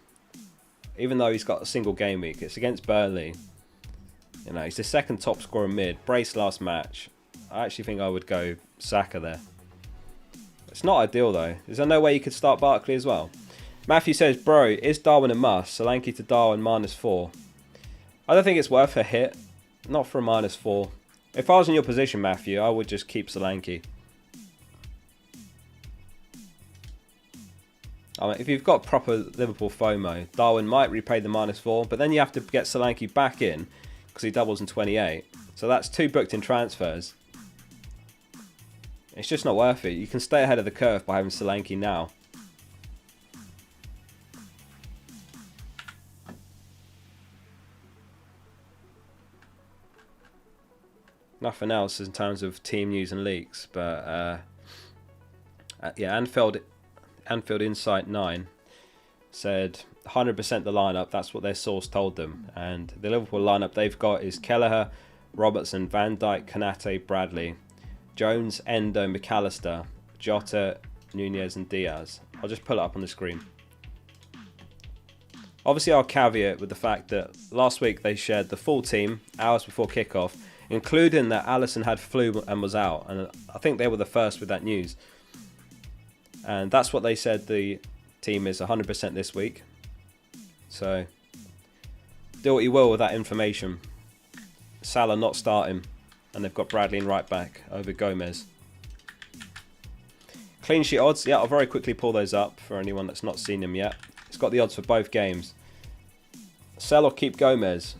Even though he's got a single game week. It's against Burnley. You know, he's the second top scorer mid. Brace last match. I actually think I would go Saka there. It's not ideal though. Is there no way you could start Barkley as well? Matthew says, bro, is Darwin a must? Solanke to Darwin -4. I don't think it's worth a hit. Not for a -4. If I was in your position, Matthew, I would just keep Solanke. I mean, if you've got proper Liverpool FOMO, Darwin might repay the -4, but then you have to get Solanke back in because he doubles in 28. So that's 2 booked in transfers. It's just not worth it. You can stay ahead of the curve by having Solanke now. Nothing else in terms of team news and leaks, but yeah, Anfield Insight 9 said 100% the lineup. That's what their source told them, and the Liverpool lineup they've got is Kelleher, Robertson, Van Dijk, Konate, Bradley, Jones, Endo, McAllister, Jota, Nunez and Diaz. I'll just pull it up on the screen. Obviously I'll caveat with the fact that last week they shared the full team hours before kickoff, including that Alisson had flu and was out, and I think they were the first with that news. And that's what they said the team is 100% this week. So do what you will with that information. Salah not starting, and they've got Bradley in right back over Gomez. Clean sheet odds, yeah, I'll very quickly pull those up for anyone that's not seen them yet. It's got the odds for both games. Sell or keep Gomez.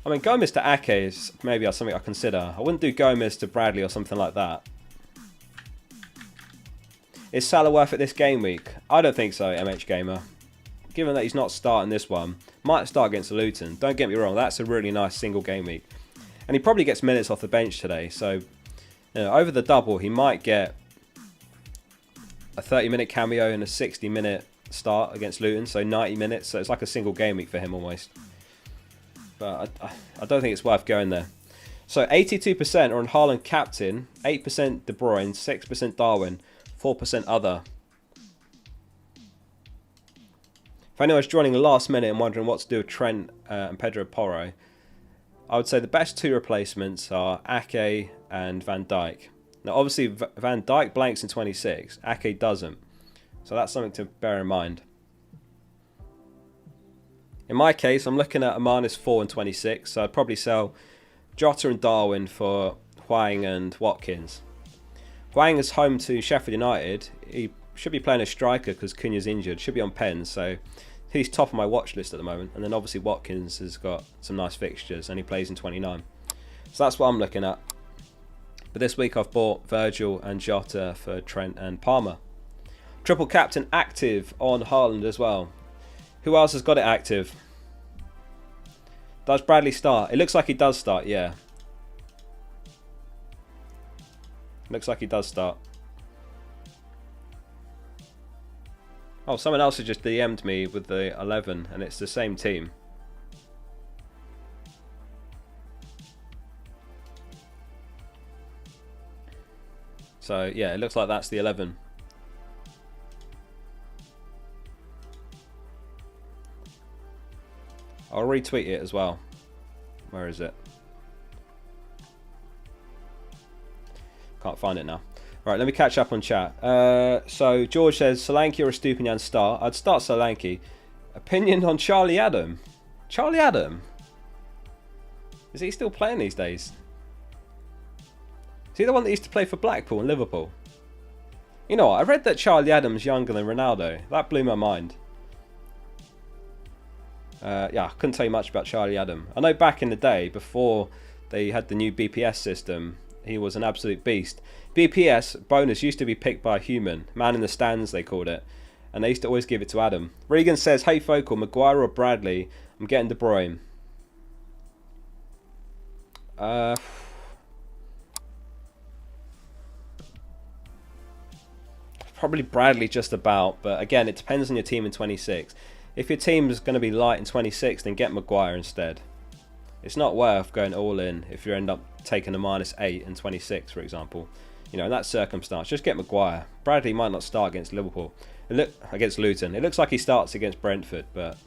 I mean, Gomez to Ake is maybe something I consider. I wouldn't do Gomez to Bradley or something like that. Is Salah worth it this game week? I don't think so, MH Gamer. Given that he's not starting this one, might start against Luton. Don't get me wrong, that's a really nice single game week. And he probably gets minutes off the bench today, so you know, over the double he might get a 30-minute cameo and a 60-minute start against Luton, so 90 minutes, so it's like a single game week for him almost. But I don't think it's worth going there. So 82% are on Haaland captain, 8% De Bruyne, 6% Darwin, 4% other. If anyone's joining the last minute and wondering what to do with Trent and Pedro Porro, I would say the best 2 replacements are Ake and Van Dijk. Now obviously Van Dijk blanks in 26, Ake doesn't. So that's something to bear in mind. In my case, I'm looking at a -4 and 26, so I'd probably sell Jota and Darwin for Hwang and Watkins. Hwang is home to Sheffield United. He should be playing a striker because Cunha's injured. Should be on pens, so he's top of my watch list at the moment. And then obviously Watkins has got some nice fixtures and he plays in 29. So that's what I'm looking at. But this week I've bought Virgil and Jota for Trent and Palmer. Triple captain active on Haaland as well. Who else has got it active? Does Bradley start? It looks like he does start, yeah. Looks like he does start. Oh, someone else has just DM'd me with the 11 and it's the same team. So yeah, it looks like that's the 11. I'll retweet it as well. Where is it? Can't find it now. Right, let me catch up on chat. So George says Solanke or a Stupinian start. I'd start Solanke. Opinion on Charlie Adam. Charlie Adam? Is he still playing these days? Is he the one that used to play for Blackpool and Liverpool? You know what? I read that Charlie Adam's younger than Ronaldo. That blew my mind. Yeah, I couldn't tell you much about Charlie Adam. I know back in the day, before they had the new BPS system, he was an absolute beast. BPS bonus used to be picked by a human. Man in the stands, they called it. And they used to always give it to Adam. Regan says, hey Focal, Maguire or Bradley? I'm getting De Bruyne. Probably Bradley just about, but again, it depends on your team in 26. If your team is going to be light in 26, then get Maguire instead. It's not worth going all in if you end up taking a -8 in 26, for example. You know, in that circumstance, just get Maguire. Bradley might not start against Liverpool. Against Luton. It looks like he starts against Brentford, but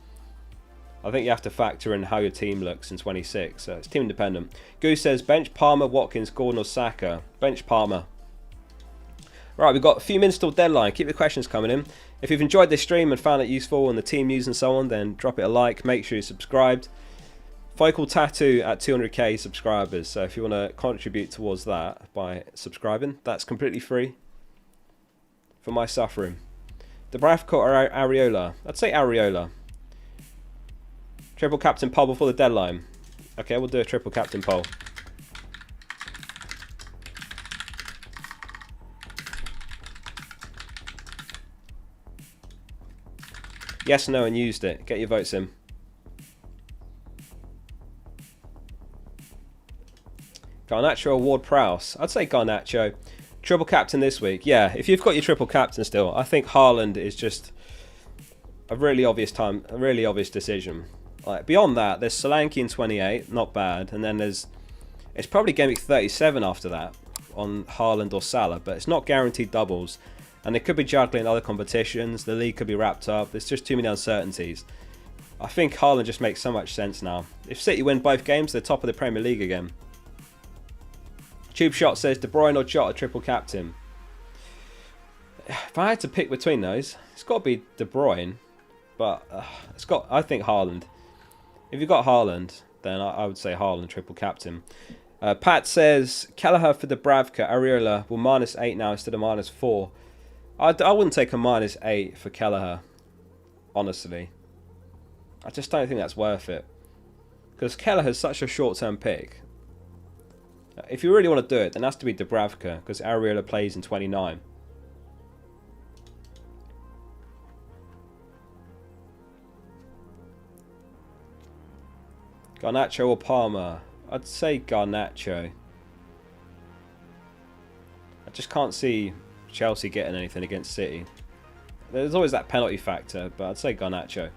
I think you have to factor in how your team looks in 26. So it's team dependent. Goose says, bench Palmer, Watkins, Gordon or Saka. Bench Palmer. Right, we've got a few minutes till deadline. Keep the questions coming in. If you've enjoyed this stream and found it useful and the team news and so on, then drop it a like. Make sure you're subscribed. Focal Tattoo at 200k subscribers. So if you want to contribute towards that by subscribing, that's completely free for my suffering. Dubravka or Areola? I'd say Areola. Triple captain poll before the deadline. Okay, we'll do a triple captain poll. Yes, no, and used it. Get your votes in. Garnacho or Ward-Prowse? I'd say Garnacho. Triple captain this week. Yeah, if you've got your triple captain still, I think Haaland is just a really obvious decision. Like, beyond that, there's Solanke in 28, not bad, and then it's probably Gameweek 37 after that on Haaland or Salah, but it's not guaranteed doubles, and they could be juggling other competitions. The league could be wrapped up. There's just too many uncertainties. I think Haaland just makes so much sense now. If City win both games, they're top of the Premier League again. Tube Shot says De Bruyne or Jota triple captain. If I had to pick between those, it's got to be De Bruyne, but I think Haaland. If you've got Haaland, then I would say Haaland triple captain. Pat says Kelleher for Dubravka. Areola will -8 now instead of -4. I wouldn't take a -8 for Kelleher, honestly. I just don't think that's worth it, because Kelleher's such a short-term pick. If you really want to do it, then it has to be Dubravka, because Areola plays in 29. Garnacho or Palmer? I'd say Garnacho. I just can't see Chelsea getting anything against City. There's always that penalty factor, but I'd say Garnacho.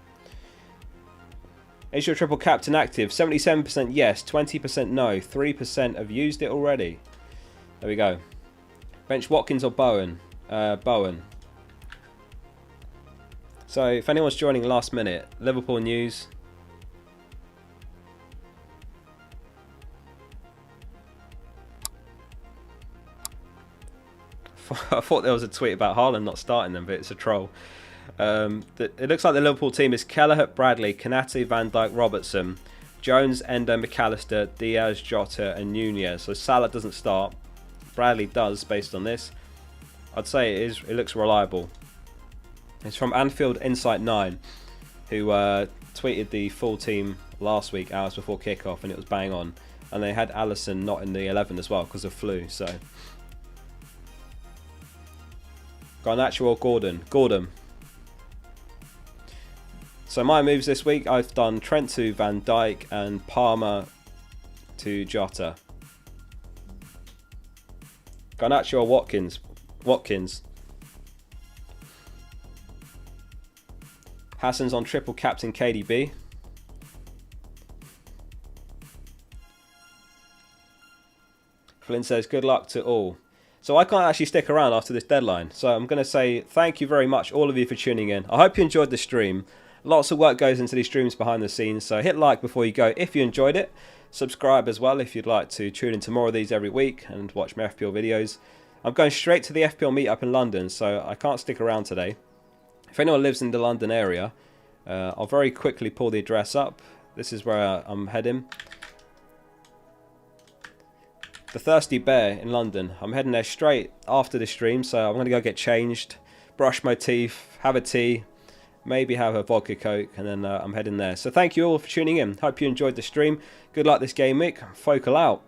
Is your triple captain active? 77% yes, 20% no, 3% have used it already. There we go. Bench Watkins or Bowen? Bowen. So if anyone's joining last minute, Liverpool news. I thought there was a tweet about Haaland not starting them, but it's a troll. It looks like the Liverpool team is Kelleher, Bradley, Konate, Van Dijk, Robertson, Jones, Endo, McAllister, Diaz, Jota and Nunez. So Salah doesn't start. Bradley does, based on this. I'd say it looks reliable. It's from Anfield Insight 9, who tweeted the full team last week, hours before kickoff, and it was bang on. And they had Alisson not in the 11 as well because of flu. So Garnacho or Gordon? Gordon. So my moves this week, I've done Trent to Van Dijk and Palmer to Jota. Garnacho or Watkins? Watkins. Hassan's on triple captain KDB. Flynn says good luck to all. So I can't actually stick around after this deadline. So I'm going to say thank you very much, all of you, for tuning in. I hope you enjoyed the stream. Lots of work goes into these streams behind the scenes. So hit like before you go if you enjoyed it. Subscribe as well if you'd like to tune into more of these every week and watch my FPL videos. I'm going straight to the FPL meetup in London, so I can't stick around today. If anyone lives in the London area, I'll very quickly pull the address up. This is where I'm heading. The Thirsty Bear in London. I'm heading there straight after the stream, so I'm going to go get changed, brush my teeth, have a tea, maybe have a vodka coke, and then I'm heading there. So thank you all for tuning in. Hope you enjoyed the stream. Good luck this game week. Focal out.